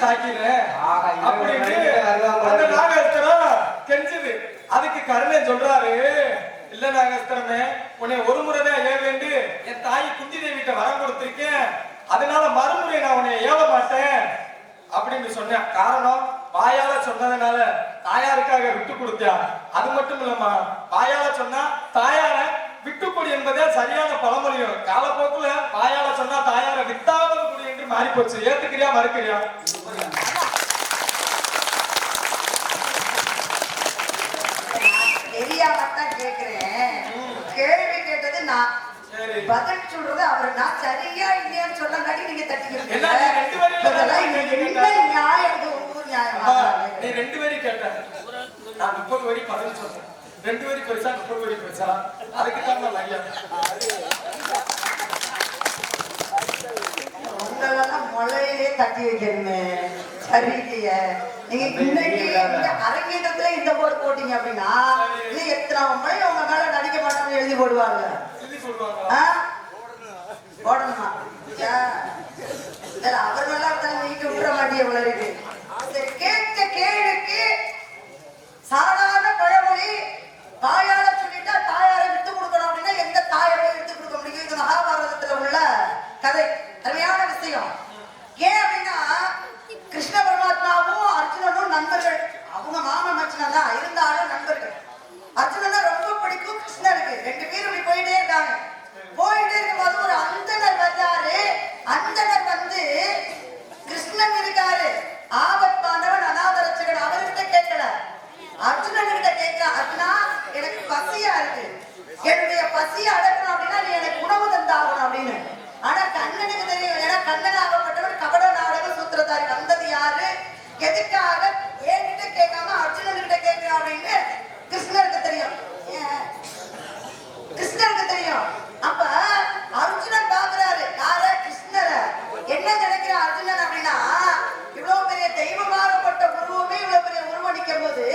தாக்கிறேன் அப்படின்னு அந்த நாகாஸ்திரம் கெஞ்சுது. அதுக்கு கர்ணன் சொல்றாரு, இல்ல நாகாஸ்திரமே, உன்னை ஒரு முறைதான் ஏவ வேண்டு என் தாய் குந்தி தேவிட்ட வரம் கொடுத்திருக்கேன். அதனால மறுமுறை நான் உன்னை ஏவ மாட்டேன் அப்படின்னு சொன்னேன். காரணம், வாயால சொன்னதுனால தாயாருக்காக விட்டு கொடுத்தேன். அது மட்டும் இல்லம்மா, வாயால சொன்னா தாயார விட்டுக்கொடி என்பதே சரியான பழமொழியும். காலப்போக்குல வாயால சொன்னா தாயார வித்தாவது கொடி என்று மாறி போச்சு. ஏத்துக்கிறியா மறுக்கிறியா? தெரியாமத்தான் கேக்குறேன். கேள்வி கேட்டது நான், பதில் சொல்றது அவரு. நான் சரியா இல்லையான்னு சொன்னங்காட்டி நீங்க தட்டிக்கிறீங்க. நீ 2 வரி கேட்ட, நான் 30 வரி பதில் சொன்னேன். 2 வரி பெருசா 30 வரி பெருசா? அதுக்குதான் நான் ஐயா உங்களெல்லாம் முளையிலே தட்டி வைக்கணுமே. சரி இல்லையே, நீங்க இன்னைக்கு அரங்கேற்றத்துல இந்த போர்டு போட்டீங்க அப்படின்னா நீ எத்தனை முறை உங்க மேல நடிக்க மாட்டோம்னு எழுதி போடுவாங்க. போடணுமா? அவர் நல்லா இருந்தாலும் நீங்க விட்டுற மாட்டீங்க உலருக்கு. சரி, கேட்ட கேள்விக்கு சாதாரண பழமொழி, தாயார சொல்லிட்டா தாயாரை விட்டு கொடுக்கணும் அப்படின்னா எந்த தாயாரை விட்டு கொடுக்க முடியும்? இது மகாபாரதத்துல உள்ள கதை, அருமையான விஷயம். ஏன் அப்படின்னா கிருஷ்ண பரமாத்மாவும் அர்ஜுனனும் நண்பர்கள். அவங்க மாமன் மச்சனா தான் இருந்தாலும் நண்பர்கள். அர்ஜுனனை ரொம்ப பிடிக்கும் கிருஷ்ணருக்கு. 2 பேரும் இப்படி போயிட்டே இருக்காங்க. போயிட்டே இருக்கும்போது ஒரு அந்தனர் வந்தாரு. அந்தனர் வந்து கிருஷ்ணன் இருக்காரு, ஆபத்தானவன், அநாத ரட்சகன், அவர்கிட்ட கேட்கல, அர்ஜுனன் கிட்ட கேட்கிறான். அர்ஜுனா, எனக்கு பசியா இருக்கு, என்னுடைய பசியை அடக்கணும் அப்படின்னா நீ எனக்கு உணவு தந்தாகணும் அப்படின்னு. ஆனா கண்ணனுக்கு தெரியும், ஏன்னா கண்ணன் ஆகப்பட்டவர் கபட நாடக சூத்திரத்தாரி. வந்தது யாரு, எதுக்காக, என்கிட்ட கேட்காம அர்ஜுனன் கிட்ட கேட்கிறான் அப்படின்னு கிருஷ்ணருக்கு தெரியும். கிருஷ்ணருக்கு தெரியும். அப்ப அர்ஜுனன் பாக்குறாரு யார, கிருஷ்ணர. என்ன நினைக்கிற அர்ஜுனன் அப்படின்னா, இவ்வளவு பெரிய தெய்வமாகப்பட்ட உருவமே இவ்வளவு பெரிய உருவடிக்கும் போது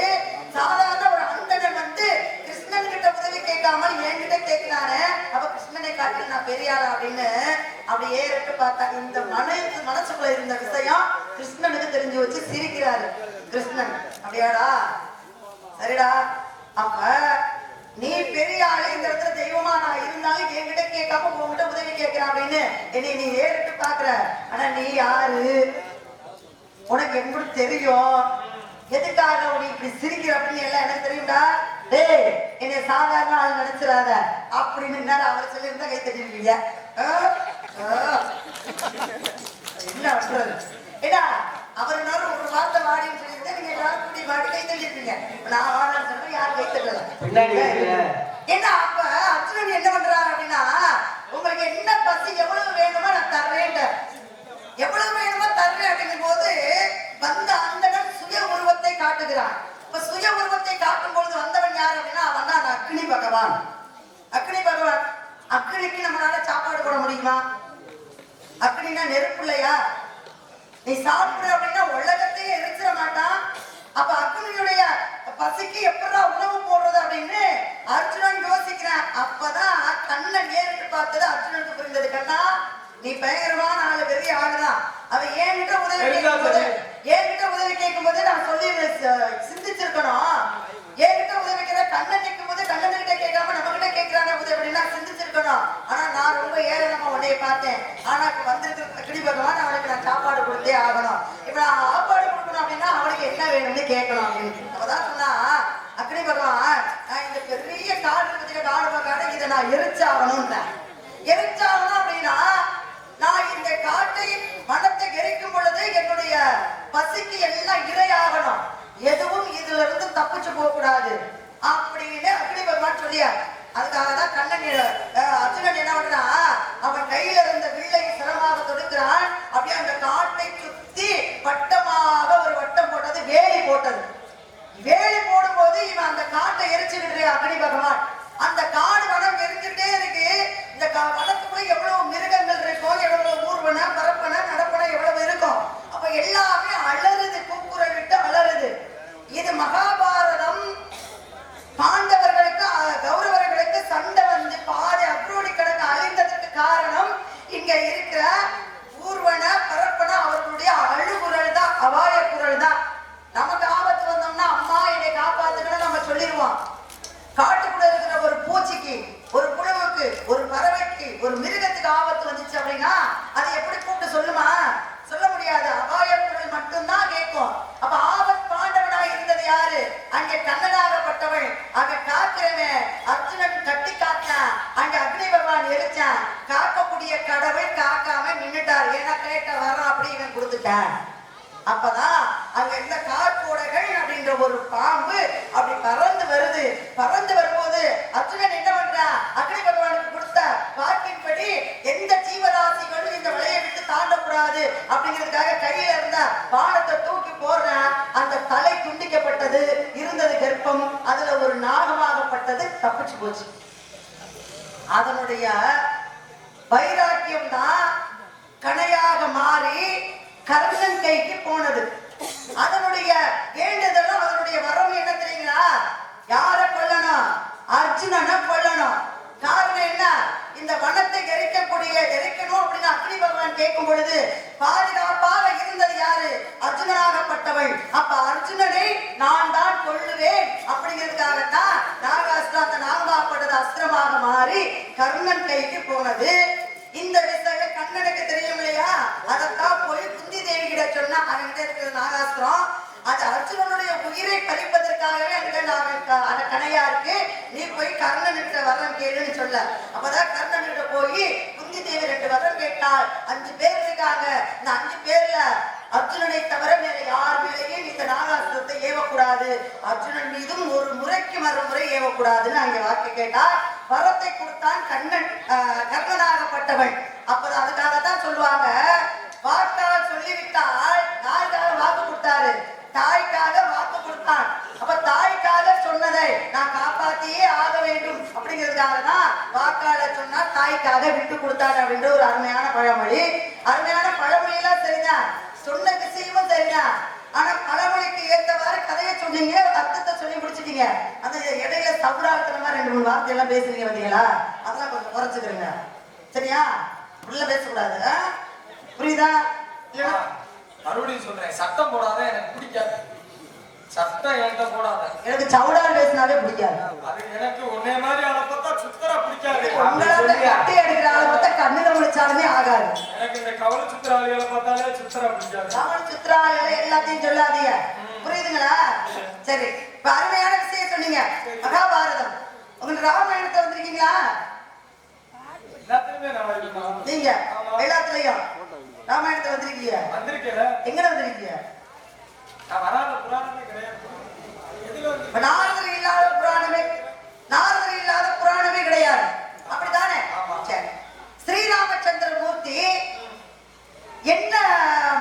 சாதாரண ஒரு அந்தணன் வந்து கிருஷ்ணன் கிட்ட உதவி கேட்காமல் என்கிட்ட கேட்கிறானே, அப்ப கிருஷ்ணனை காட்டி நான் பெரியாளா அப்படின்னு அப்படி ஏறிட்டு பார்த்தாங்க. இந்த மனசுக்குள்ள இருந்த விஷயம் கிருஷ்ணனுக்கு தெரிஞ்சு வச்சு சிரிக்கிறாரு கிருஷ்ணன். அப்படியாடா, சரிடா, அப்ப நீ பெரிய ஆளு, இந்த இடத்துல தெய்வமா நான் இருந்தாலும் என்கிட்ட கேட்காம உங்ககிட்ட உதவி கேட்கிறேன் அப்படின்னு என்னை நீ ஏறிட்டு பாக்குற. ஆனா நீ யாரு, உனக்கு எப்படி தெரியும், எதுக்காக நீ இப்படி சிரிக்கிற அப்படின்னு எல்லாம் எனக்கு தெரியும்டா. டேய், என்னை சாதாரண ஆள் நினைச்சிடாத அப்படின்னு அவர் சொல்லியிருந்தா கை தட்டிருக்கீங்க. என்ன பண்றது? ஏடா அவர் ஒரு வார்த்தை வாடின்னு சொல்லிட்டு நீங்க எல்லாரும் கூடி வாடி கை தள்ளிருக்கீங்க. நான் வாடான்னு சொன்னா யாரும் கை தள்ளல. பின்னாடி இருக்கீங்க. ஏன்னா அப்ப அர்ஜுனன் என்ன பண்றாரு அப்படின்னா, உங்களுக்கு என்ன பசி எவ்வளவு வேணுமோ நான் தர்றேன், எவ்வளவு வேணுமோ தர்றேன் அப்படிங்கும் போது வந்த அந்தகன் சுய உருவத்தை காட்டுகிறான். இப்ப சுய உருவத்தை காட்டும் பொழுது வந்தவன் யார் அப்படின்னா அவன் தான் அக்னி பகவான். அக்னி பகவான். அக்னிக்கு நம்மளால சாப்பாடு போட முடியுமா? அக்னினா நெருப்பு இல்லையா? நீ சாப்பிடுற அப்படின்னா உலகத்தையே எரிச்சிட மாட்டான். அப்ப அக்னியுடைய பசிக்கு எப்படா உணவு போடுறது அப்படின்னு அர்ஜுனன் யோசிக்கிறான். அப்பதான் கண்ணன் நேரிட்டு பார்த்தது அர்ஜுனனுக்கு புரிந்தது. கண்ணா நீ பயங்கரமான ஆளு, பெரிய ஆளுதான். அவன் என்கிட்ட உதவி கேட்கும் போது நான் சொல்லி சிந்திச்சிருக்கணும். என்கிட்ட உதவி கேட்க கண்ணன் நிற்கும் போது கண்ணன் கிட்ட கேட்காம நம்ம கிட்ட கேட்கிறானே உதவி அப்படின்னா சிந்திச்சிருக்கணும். ஆனா நான் ரொம்ப ஏழனமா உன்னைய பார்த்தேன். ஆனா இப்ப வந்திருக்கிற அக்னி பகவான் அவனுக்கு நான் சாப்பாடு கொடுத்தே ஆகணும். இப்ப நான் சாப்பாடு கொடுக்கணும் அப்படின்னா அவனுக்கு என்ன வேணும்னு கேட்கணும் அப்படின்னு. அப்பதான் சொன்னா அக்னி பகவான், நான் இந்த பெரிய காடு பத்தின காடு இதை நான் எரிச்சாகணும். எரிச்சாகணும் அப்படின்னா நான் இந்த காட்டை மனத்தை எரிக்கும் பொழுது என்னுடைய பசிக்கு எல்லாம் இரையாகணும். எதுவும் இதுல இருந்து தப்பிச்சு போக கூடாது அப்படின்னு அக்னி பகவான் சொல்லியார். அதுக்காகதான் கண்ணன் அர்ஜுனன் என்ன பண்றா, அவன் கையில இருந்த வில்லை சிரமமாக தொடுக்கிறான். அப்படியே அந்த காட்டை சுத்தி வட்டமாக ஒரு வட்டம் போட்டது, வேலி போட்டது. வேலி போடும் போது இவன் அந்த காட்டை எரிச்சுக்கிட்டு அக்னி பகவான். அந்த காடு வனம் எரிஞ்சுட்டே இருக்கு. இந்த வனத்துக்குள்ள எவ்வளவு மிருகங்கள் இருக்கும், எவ்வளவு ஊர்வன பரப்பன நடப்பன எவ்வளவு இருக்கும். அப்ப எல்லாமே அலறுது, கூக்குரல் விட்டு அலறுது. இது மகாபாரதம். பாண்டவர்களுக்கு கௌரவர்களுக்கு சண்டை வந்து பாதி அக்ரோடி கணக்கு அழிந்ததற்கு காரணம் இங்க இருக்கிற ஊர்வன பரப்பன அவர்களுடைய அழுகுரல் தான், அபாய குரல் தான். நமக்கு ஆபத்து வந்தோம்னா அம்மா என்னை காப்பாத்துக்கணும் நம்ம சொல்லிடுவோம். காட்டுக்குள்ள இருக்கிற ஒரு பூச்சிக்கு, ஒரு புழுவுக்கு, ஒரு பறவைக்கு, ஒரு மிருகத்துக்கு ஆபத்து வந்துச்சு அப்படின்னா அது எப்படி கூப்பிட்டு சொல்லுமா? சொல்ல முடியாது. அபாய குரல் மட்டும்தான் கேட்கும். அப்ப ஆபத் பாண்டவனாக இருந்தது யாரு? அங்கே கண்ணனாகப்பட்டவள். அங்க காக்கிறவன் அர்ஜுனன் கட்டி காத்தான். அங்க அக்னி பகவான் எரிச்சான். காக்கக்கூடிய கடவுள் காக்காம நின்னுட்டார். ஏன்னா கேட்ட வரம் அப்படி இவன் கொடுத்துட்டான். அப்பதான் அங்க இந்த கார்கோடைகள் அப்படின்ற ஒரு பாம்பு அப்படி பறந்து வருது. பறந்து வரும்போது அர்ஜுனன் என்ன பண்றான், அக்னி பகவானுக்கு கொடுத்த வாக்கின்படி எந்த ஜீவராசிகளும் இந்த வலையை விட்டு தாண்டக்கூடாது அப்படிங்கிறதுக்காக கையில இருந்த பானத்தை தூக்கி போடுறான். அந்த தலை துண்டிக்கப்பட்டது, இருந்தது கர்ப்பம், அதுல ஒரு நாகமாகப்பட்டது தப்பிச்சு போச்சு. அதனுடைய வைராக்கியம் தான் கணையாக மாறி கர்ணன் கைக்கு போனது. அதனுடைய வேண்டுதலும் அதனுடைய வரம் என்ன தெரியுங்களா? யார கொல்லணும்? அர்ஜுனனை கொல்லணும். காரணம் என்ன? இந்த வனத்தை எரிக்கணும் அப்படின்னு அக்னி பகவான் கேட்கும் பொழுது பாதுகாப்பாக இருந்தது யாரு? அர்ஜுனனாகப்பட்டவள். அப்ப அர்ஜுனனை நான் தான் கொல்லுவேன் அப்படிங்கிறதுக்காகத்தான் நாகாஸ்திரம், அந்த நாகாப்பட்டது அஸ்திரமாக மாறி கர்ணன் கைக்கு போனது. இந்த விஷயம் கண்ணனுக்கு தெரியும் இல்லையா? அதத்தான் போய் குந்தி தேவி கிட்ட சொன்னா அங்கிட்ட இருக்கிற நாகாஸ்திரம் அது அர்ஜுனனுடைய உயிரை பறிப்பதற்காகவே அந்த கணையா இருக்கு. நீ போய் கர்ணன்கிட்ட வரம் கேளுன்னு சொல்ல. அப்பதான் கர்ணன்கிட்ட போய் குந்தி தேவி 2 வரம் கேட்டால் 5 பேர் இருக்காங்க. இந்த 5 பேர்ல அர்ஜுனனை தவிர வேற யார் மேலேயும் இந்த நாகாஸ்திரத்தை ஏவக்கூடாது. அர்ஜுனன் மீதும் ஒரு முறைக்கு மறுமுறை ஏவக்கூடாதுன்னு அங்க வாக்கு கேட்டார். வரத்தை கொடுத்தான் கர்ணனாகப்பட்டவன். அப்பதான் அதுக்காகத்தான் சொல்லுவாங்க, வாக்கால் சொல்லிவிட்டால் யாருக்காக வாக்கு கொடுத்தாரு? தாய்க்காக வாக்கு கொடுத்தான். அப்ப தாய்க்காக சொன்னதை நான் காப்பாத்தியே ஆக வேண்டும் அப்படிங்கிறதுக்காக தான் வாக்காள சொன்னா தாய்க்காக விட்டு கொடுத்தாரு அப்படின்ற ஒரு அருமையான பழமொழி. அருமையான பழமொழி எல்லாம் சரிதான், சொன்ன விஷயமும் சரிதான். ஆனா பழமொழிக்கு ஏற்றவாறு கதையை சொன்னீங்க, அர்த்தத்தை சொல்லி முடிச்சிட்டீங்க. அந்த இடையில சவுடாத்தனமா 2-3 வார்த்தை எல்லாம் பேசுறீங்க பாத்தீங்களா? அதெல்லாம் கொஞ்சம் குறைச்சுக்கிறீங்க சரியா? உள்ள பேசக்கூடாது, புரியுதா? இல்லைன்னா மறுபடியும் சொல்றேன், சட்டம் போடாத எனக்கு பிடிக்காது. சட்டம் என்கிட்ட போடாத. எனக்கு சவுடால் பேசினாவே பிடிக்காது. அது எனக்கு உன்னை மாதிரி ஆளை பார்த்தா சுத்தரா பிடிக்காது. உங்களால கட்டி அடிக்கிற ஆளை பார்த்தா கண்ணுல முடிச்சாலுமே ஆகாது. எனக்கு இந்த கவலை சுத்துற ஆளுகளை பார்த்தாலே சுத்தரா பிடிக்காது. கவலை சுத்துற ஆளுகளை எல்லாத்தையும் சொல்லாதீங்க, புரியுதுங்களா? சரி, இப்ப அருமையான விஷயம் சொன்னீங்க. மகாபாரதம் உங்களுக்கு ராமாயணத்தை வந்திருக்கீங்களா? எல்லாத்தையுமே நான் நீங்க ஆமா எல்லாத்துலயும் ராமாயணத்துல வந்திருக்கீங்க. வந்திருக்கேன். எங்கட வந்திருக்கீங்க? நான் வராத புராணமே கிடையாது. எதுல வந்து நாரதர் இல்லாத புராணமே கிடையாது. அப்படித்தானே? சரி. ஸ்ரீராமச்சந்திரமூர்த்தி என்ன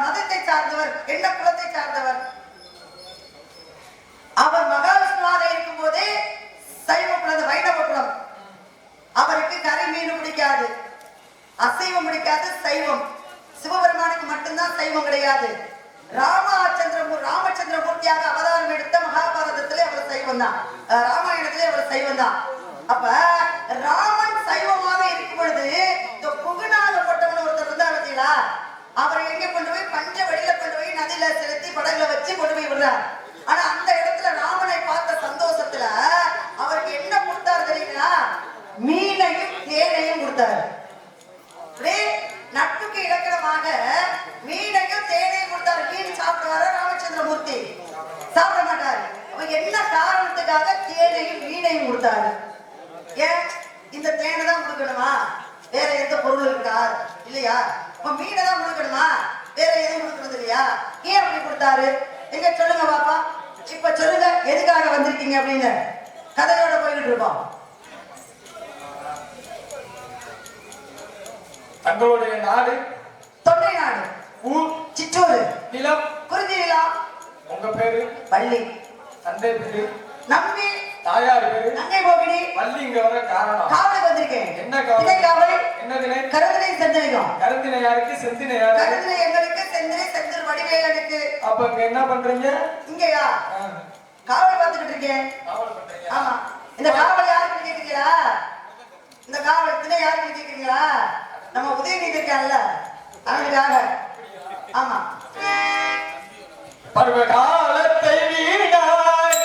மதத்தை சார்ந்தவர், என்ன குலத்தை சார்ந்தவர்? அவர் மகாவிஷ்ணுவாக இருக்கும் போதே சைவ குலம், வைணவ குலம். அவருக்கு கறி மீன் பிடிக்காது, அசைவம் பிடிக்காது, சைவம். சிவபெருமானுக்கு மட்டும்தான் சைவம் கிடையாது. ராமச்சந்திரமூர்த்தியாக அவதாரம் எடுத்த மகாபாரதத்திலே அவர் சைவம் தான், ராமாயணத்திலே அவர் சைவம் தான். அப்ப ராமன் சைவமாக இருக்கும் பொழுது இந்த புகுநாகப்பட்டவன் ஒருத்தர் இருந்தா பார்த்தீங்களா, அவரை எங்க கொண்டு போய் பஞ்ச வழியில கொண்டு போய் நதியில செலுத்தி படகுல வச்சு கொண்டு போய் விடுறார். ஆனா அந்த இடத்துல ராமனை பார்த்த சந்தோஷத்துல அவருக்கு என்ன கொடுத்தாரு தெரியுங்களா? மீனையும் தேனையும் கொடுத்தாரு. நட்புக்கு இலக்கணமாக மீனையும் தேனையும் கொடுத்தாரு. மீன் சாப்பிடுவாரா ராமச்சந்திரமூர்த்தி? சாப்பிட மாட்டாரு. என்ன காரணத்துக்காக தேனையும் மீனையும் கொடுத்தாரு? ஏன் இந்த தேனை தான் கொடுக்கணுமா? வேற எந்த பொருள் இருக்கா? இல்லையா? இப்ப மீனை தான் கொடுக்கணுமா? வேற எதுவும் கொடுக்கறது இல்லையா? ஏன் அப்படி கொடுத்தாரு? எங்க சொல்லுங்க பாப்பா. இப்ப சொல்லுங்க, எதுக்காக வந்திருக்கீங்க அப்படின்னு கதையோட போயிட்டு இருப்போம். தங்களுடைய நாடு தொண்டை நாடு, ஊர் சிற்றூர், நிலம் குறிஞ்சி நிலம். உங்க பேரு? பள்ளி. தந்தை பேரு? நம்பி. தாயார் பேரு? நங்கை போகினி. வள்ளி இங்க வர காரணம்? காவலுக்கு வந்திருக்கேன். என்ன காவல்? திணை காவல். என்ன திணை? கருதினை செந்தினைக்கும். கருந்தினை யாருக்கு? செந்தினை யாருக்கு? கருதினை எங்களுக்கு, செந்தினை செந்தூர் வடிவேலனுக்கு. அப்ப இங்க என்ன பண்றீங்க? இங்கயா காவல் பார்த்துக்கிட்டு இருக்கேன். காவல் பண்றீங்க? ஆமா. இந்த காவல் யாருக்கு கேக்குறீங்களா? இந்த காவல் திணை யாருக்கு கேக்குறீங்களா? நம்ம உதயநிதி இருக்கான்ல, அவனுக்காக. ஆமா. பருவ காலத்தை வீணாய்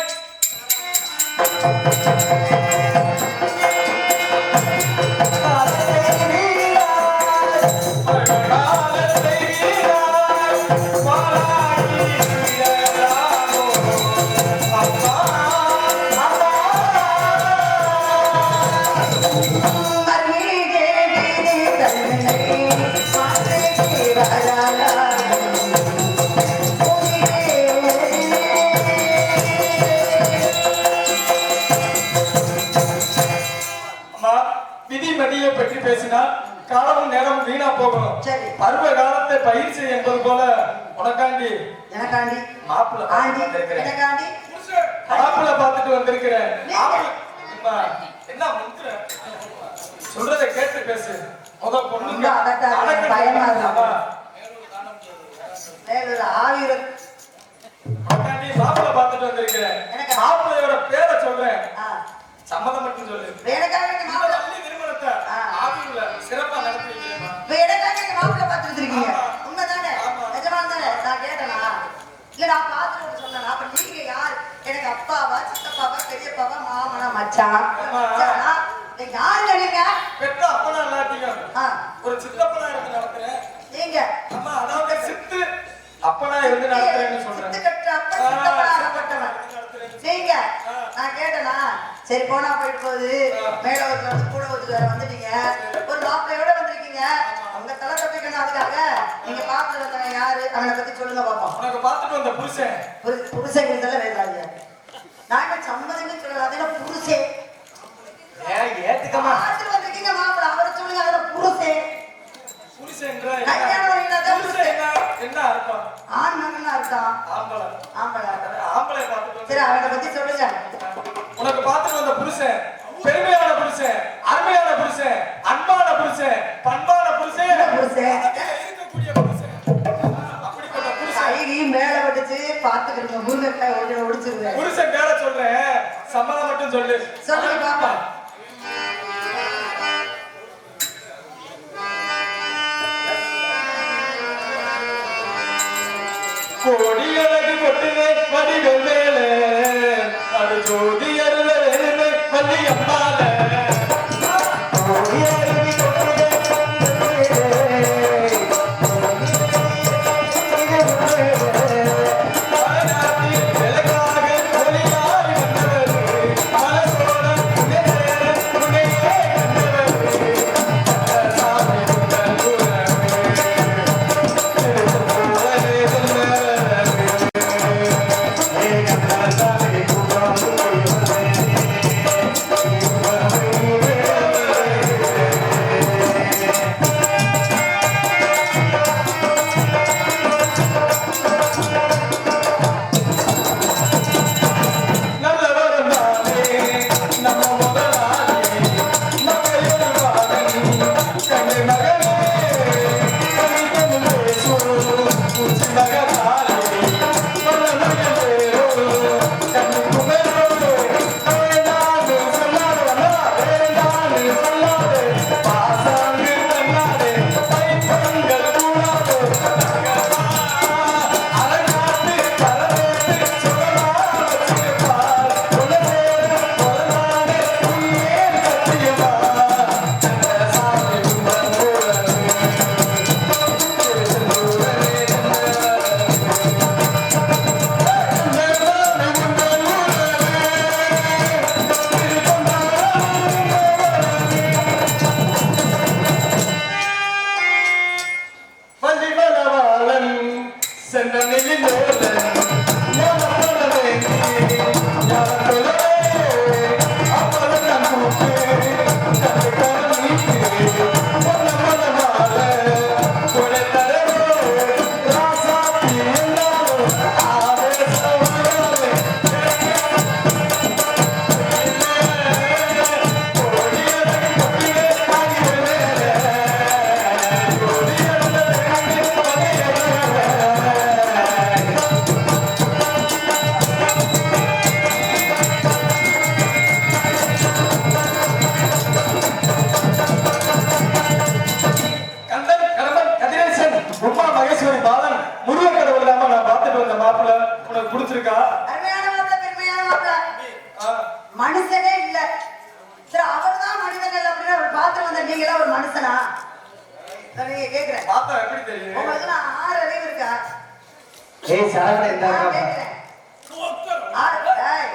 விதிமதியை பற்றி பேசினால் காலமும் நேரம் வீணா போகணும். சரி. பருவ காலத்தை பயிற்சி என்பது போல உனக்காண்டி எனக்காண்டி மாப்பிள்ள ஆண்டி வந்திருக்கிறேன். எனக்காண்டி மாப்பிள்ள பார்த்துட்டு வந்திருக்கிறேன். நீங்க? என்ன முந்திர சொல்றதை கேட்டு பேசு. முதல் பொண்ணு ரொம்ப அதட்டாதீங்க, பயமா இருக்கு. வேலூர் ஆவிர உனக்காண்டி மாப்பிள்ள பார்த்துட்டு வந்திருக்கிறேன். எனக்கு மாப்பிள்ளையோட பேரை சொல்றேன், ஆ சம்மதம் மட்டும் சொல்லு. எனக்காக நீங்க மாப்பிள்ளை வள்ளி திருமணத்தை ஆவியில சிறப்பா நடத்தி வைக்கிறேன். எனக்காக நீங்க மாப்பிள்ளை பார்த்துட்டு இருக்கீங்க. ஆமா. உண்மைதானே? ஆமா. நிஜமான தானே? நான் கேட்டேனா? இல்ல நான் பார்த்துட்டு சொன்னேன். அப்ப நீங்க யார்? எனக்கு அப்பாவா, சித்தப்பாவா, பெரியப்பாவா, மாமனா, மச்சான்? ஆமா. சரிண்ணா. நீங்க யாருங்க நீங்க? பெத்த அப்பனா இல்லாட்டியும் ஒரு சித்தப்பனா இருந்து நடத்துறேன். நீங்க அம்மா அதாவது சித்து அப்பனா இருந்து நடத்துறேன்னு சொல்றேன். சித்து கட்டுற அப்ப சித்தப்பனாகப்பட்டவன். நீங்க நான் கேட்டேனா? சரி போனா போயிட்டு போகுது. மேல ஒருத்தர் வந்து கூட ஒருத்தர் வேற வந்துட்டீங்க. ஒரு மாப்பிள்ளையோட வந்திருக்கீங்க. உங்க தலை தப்பிக்கணும். அதுக்காக நீங்க பார்த்துட்டு வந்தவன் யாரு? அவனை பத்தி சொல்லுங்க பாப்போம். உனக்கு பார்த்துட்டு வந்த புருஷன் புருஷன் இதெல்லாம் வேண்டாங்க. நாங்க சம்மதம்னு சொல்லல. அது என்ன புருஷன்? ஏத்துக்கமா பார்த்துட்டு வந்திருக்கீங்க மாப்பிள்ளை, அவரை சொல்லுங்க. அதுல புருஷன் புருஷன்ற கல்யாணம் பண்ணிக்கிட்டாதான் புருஷன். என்ன அர்த்தம்? ஆண் மகன் அர்த்தம். ஆம்பளை. ஆம்பளை. ஆம்பளை பார்த்துட்டு சரி அவனை பத்தி சொல்லுங்க. உனக்கு பார்த்துட்டு வந்த புருஷன் பெருமையான புருஷன், அருமையான புருஷன், அன்பான புருஷன், பண்பான புருஷன், புருஷன் இருக்கக்கூடிய புருஷன். அப்படிப்பட்ட புருஷன் ஐடி மேல பட்டுச்சு பாத்துக்கிறீங்க. முருங்கக்காய் ஒடிச்சிருவேன். புருஷன் பேர சொல்றேன், சம்மதம் மட்டும் சொல்லு. சொல்லுங்க பாப்பா. கோடி அழகு கொட்டுவே வடிகள் மேல அது ஜோதி அருள வெறுமை வள்ளி அம்மால கோடி அழகு கொட்டுவே பிடிச்சிருக்கா? அருமையான மாப்பிள்ளை, பெருமையான மாப்பிள்ளை. மனுஷனே இல்ல. சரி, அவர்தான் மனிதர்கள் அப்படின்னு அவர் பார்த்து வந்த நீங்களா ஒரு மனுஷனா? நீங்க கேக்குறேன். பார்த்தா எப்படி தெரியும்? உங்களுக்கு 6 அறிவு இருக்கா? ஏய் சரவண இந்த நான் கேக்குறேன். 6 ஏய்.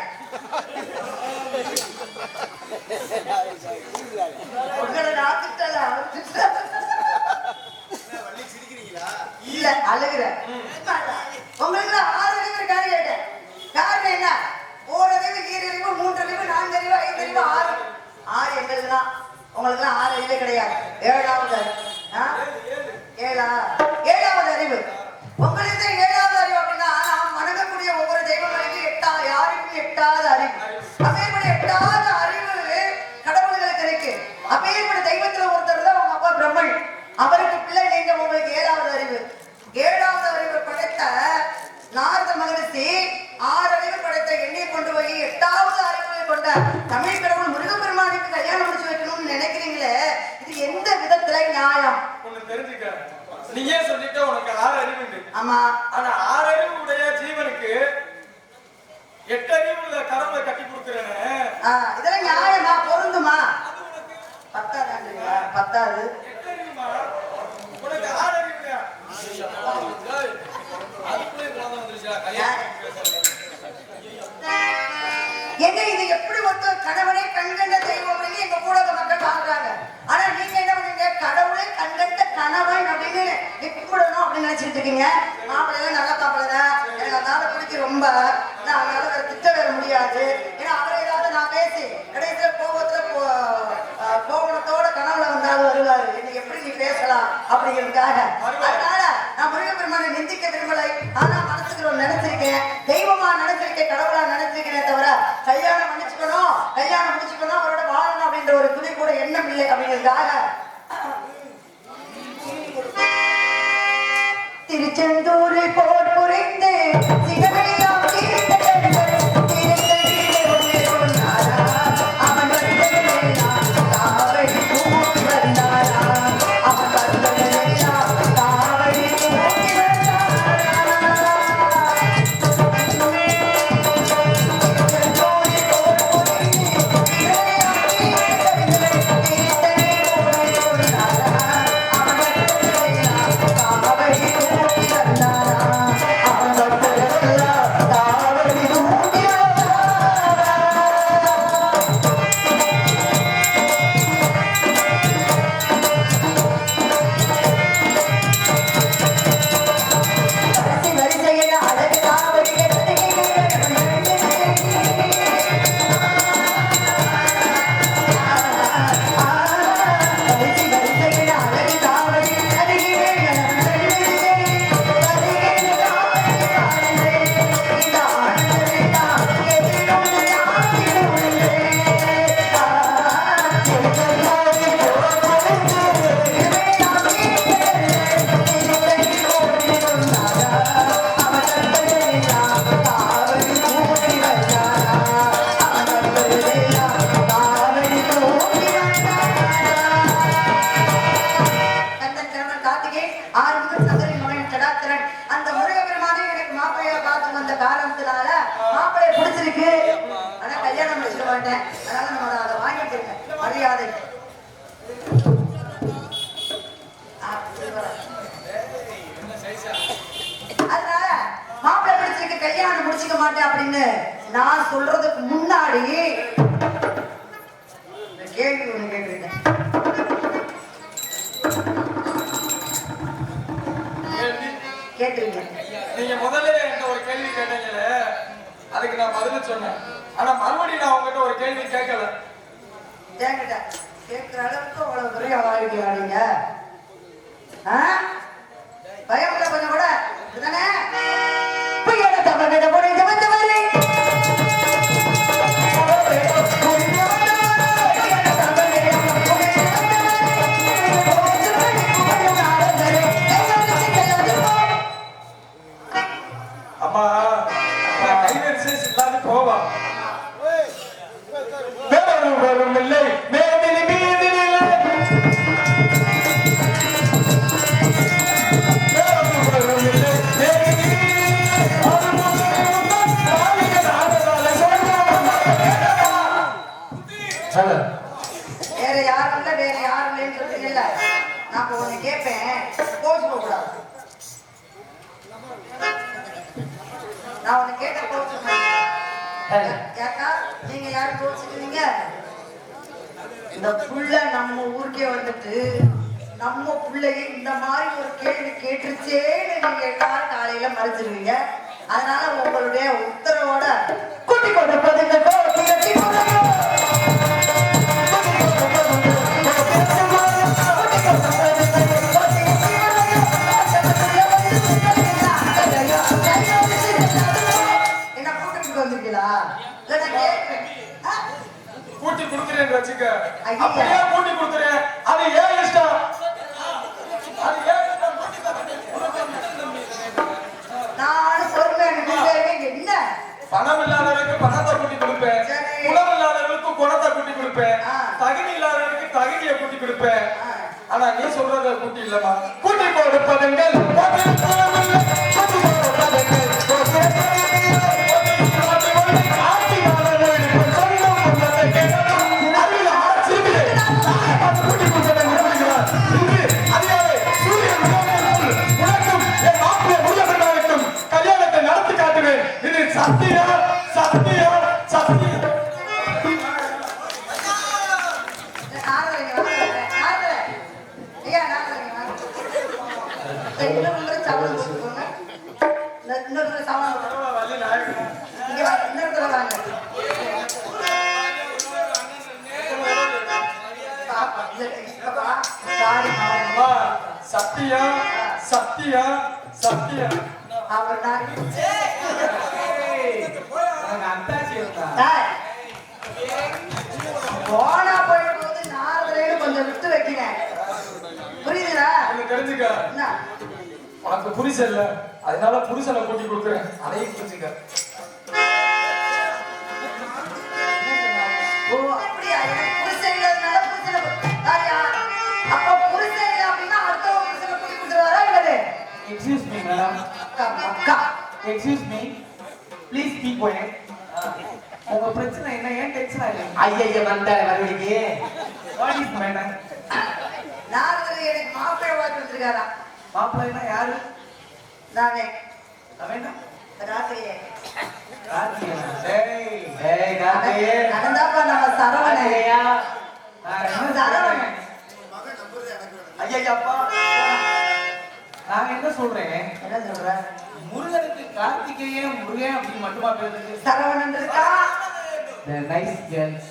உங்களை நான் திட்டல, அவர் திட்டல. இல்ல, அழுகுறேன். உங்களுக்கு 6 அறிவு இருக்கான்னு கேட்டேன். காரணம் என்ன? 1 அறிவு, 2 அறிவு, 3 அறிவு, 4 அறிவு, 5 அறிவு, 6. 6 எங்களுக்கு தான். உங்களுக்கு 6 அறிவே கிடையாது. 7வது அறிவு. 7வது அறிவு. உங்களுக்கு 7வது அறிவு அப்படின்னா நாம் வணங்கக்கூடிய ஒவ்வொரு தெய்வங்களுக்கு யாருக்கும் எட்டாத அறிவு. அப்பேற்பட்ட எட்டாத அறிவு கடவுள்களுக்கு இருக்கு. அப்பேற்பட்ட தெய்வத்துல ஒருத்தர் தான் உங்க அப்பா பிரம்மன். அவருக்கு பிள்ளை நீங்க, உங்களுக்கு 7வது அறிவு. 7வது அறிவு படைத்த நாரத மகரிஷி 6 அறிவு படைத்த எண்ணெயை கொண்டு போய் 8வது அறிவை கொண்ட தமிழ் கடவுள் முருகப்பெருமானுக்கு கல்யாணம் முடிச்சு வைக்கணும்னு நினைக்கிறீங்களே, இது எந்த விதத்துல நியாயம்? ஒண்ணு தெரிஞ்சுக்க, நீயே சொல்லிட்ட உனக்கு 6 அறிவு இருக்கு. ஆமா, ஆனா 6 அறிவு உடைய ஜீவனுக்கு 8 அறிவு உள்ள கடவுளை கட்டி கொடுக்கிறேன்னு இதெல்லாம் நியாயமா? பொருந்துமா? அது உனக்கு 10வது 10வது 8 அறிவுமா? உனக்கு 6 அறிவு இல்லையா? அதுக்குள்ளே குழந்தை வந்துருச்சா? கல்யாணம் எங்க இது எப்படி ஒருத்தர் கடவுளை கண்கண்ட தெய்வம் எங்க கூட மக்கள் பாக்குறாங்க. ஆனா நீங்க என்ன பண்ணீங்க? கடவுளை கண்கண்ட கணவன் அப்படின்னு கும்பிடணும் அப்படின்னு நினைச்சிட்டு இருக்கீங்க. மாப்பிள்ளைலாம் நல்ல மாப்பிள்ளை தான், எனக்கு அதனால பிடிச்சி ரொம்ப, அதனால வேற திட்ட வேற முடியாது. ஏன்னா அவரை ஏதாவது நான் பேசி கடைசியில கோபணத்தோட கனவுல வந்தாலும் வருவாரு, என்ன எப்படி நீ பேசலாம் அப்படிங்கிறதுக்காக. அதனால நான் முருகப்பெருமானை நிந்திக்க விரும்பலை. ஆனா மனசுக்கு நினைச்சிருக்கேன், தெய்வமா நினைச்சிருக்கேன், கடவுளா நினைச்சிருக்கேனே தவிர கல்யாணம் முடிச்சுக்கணும் அவரோட வாழணும் அப்படின்ற ஒரு துணி கூட எண்ணம் இல்லை அப்படிங்கிறதுக்காக திருச்செந்தூரில் போர் புரிந்து சிகமையாம் அவன் மாட்டேன் அப்படின்னு நான் சொல்றதுக்கு முன்னாடி இந்த கேள்வி ஒண்ணு கேக்குறீங்க. கேட்டுருங்க. நீங்க முதல்ல என்கிட்ட ஒரு கேள்வி கேட்டீங்களே, அதுக்கு நான் பதில் சொன்னேன். ஆனா மறுபடியும் நான் உங்ககிட்ட ஒரு கேள்வி கேட்கல. கேட்கிட்டேன். கேட்கிற அளவுக்கு அவ்வளவு பெரிய வாழ்க்கையா நீங்க? பயமில்ல கொஞ்சம் கூட இதுதானே? புயல தமிழக புரிந்து வந்தவரே அம்மா கைவரிசை இல்லாத போவா வேறு வரும் இல்லை மேதினி மீதினிலே வேற யாரும் இல்ல வேற யாரும் இல்லைன்னு சொல்றீங்கல்ல, நான் இப்ப ஒண்ணு கேட்பேன், கோச்சுக்க கூடாது. நான் ஒண்ணு கேட்ட கோச்சுக்க கேட்டா நீங்க யாரும் கோச்சுக்கிறீங்க? இந்த புள்ள நம்ம ஊருக்கே வந்துட்டு நம்ம பிள்ளைய இந்த மாதிரி ஒரு கேள்வி கேட்டுருச்சேன்னு நீங்க எல்லாரும் காலையில மறைச்சிருவீங்க. அதனால உங்களுடைய உத்தரவோட கூட்டி கொடுப்பது இந்த கோட்டி என்ன கூட்டிட்டு வந்திருக்கீங்களா? இல்ல நான் கேட்கிறேன். கூட்டி கொடுத்துறேன்னு வச்சுக்க. ஐயா. அப்படியே கூட்டி கொடுத்துறேன். அது ஏன் இஷ்டம்? அது ஏன் இஷ்டம்? நானும் பொறுமையாக என்ன பணம் இல்லாதவருக்கு பணத்தை கூட்டி கொடுப்பேன். சரி. குணம் இல்லாதவருக்கு குணத்தை கூட்டி கொடுப்பேன். ஆ. தகுதி இல்லாதவருக்கு தகுதியை கூட்டி கொடுப்பேன். ஆ. ஆனா நீ சொல்றத கூட்டி இல்லமா. கூட்டி கொடுப்பதுங்கள் கல்யாணத்தை நடத்தி காட்டுவேன். இது சத்தியம் சத்தியம் சத்தியம். வள்ளி நாயகன் அம்மா, சத்தியம் சத்தியம் சத்தியம். அத்தாச்சி இருந்தா போனா போயிட்டு நாரதுல கொஞ்சம் விட்டு வைக்கிறேன். புரியுதுடா? ஒண்ணு தெரிஞ்சுக்க, என்ன? உனக்கு புரிசல் இல்ல, அதனால புருஷனை கூட்டி கொடுக்குறேன். அதையும் புரிஞ்சுக்க. ஓ அப்படியா? எனக்கு புருஷன் இல்லாதனால புருஷனை தாரியா? அப்ப புருஷன் இல்லை அப்படின்னா அடுத்தவங்க புருஷனை கூட்டி கொடுத்துருவாரா இல்லது? எக்ஸ்கியூஸ் மீ மேடம், அக்கா excuse me please keep quiet. உங்க பிரச்சனை என்ன? ஏன் டென்ஷன் ஆகுறீங்க? ஐயா வந்தாரு மறுபடிக்கு. What is madam? நாரதுல எனக்கு மாப்பிள்ளை வாங்கி வந்திருக்காரா? மாப்பிள்ளைனா யாரு? நானே அவனா? ராத்திரியே ராத்திரியா? டேய் ஏய் கார்த்திகே. நடந்தாப்பா நம்ம சரவணன். ஐயா. நான் என்ன சரவணன். ஐயா அப்பா, நான் என்ன சொல்றேன்? என்ன சொல்ற? முருகனுக்கு கார்த்திகேயன் முருகன் அப்படின்னு மட்டுமா பேருக்கு? சரவணன் இருக்கா? The nice girls.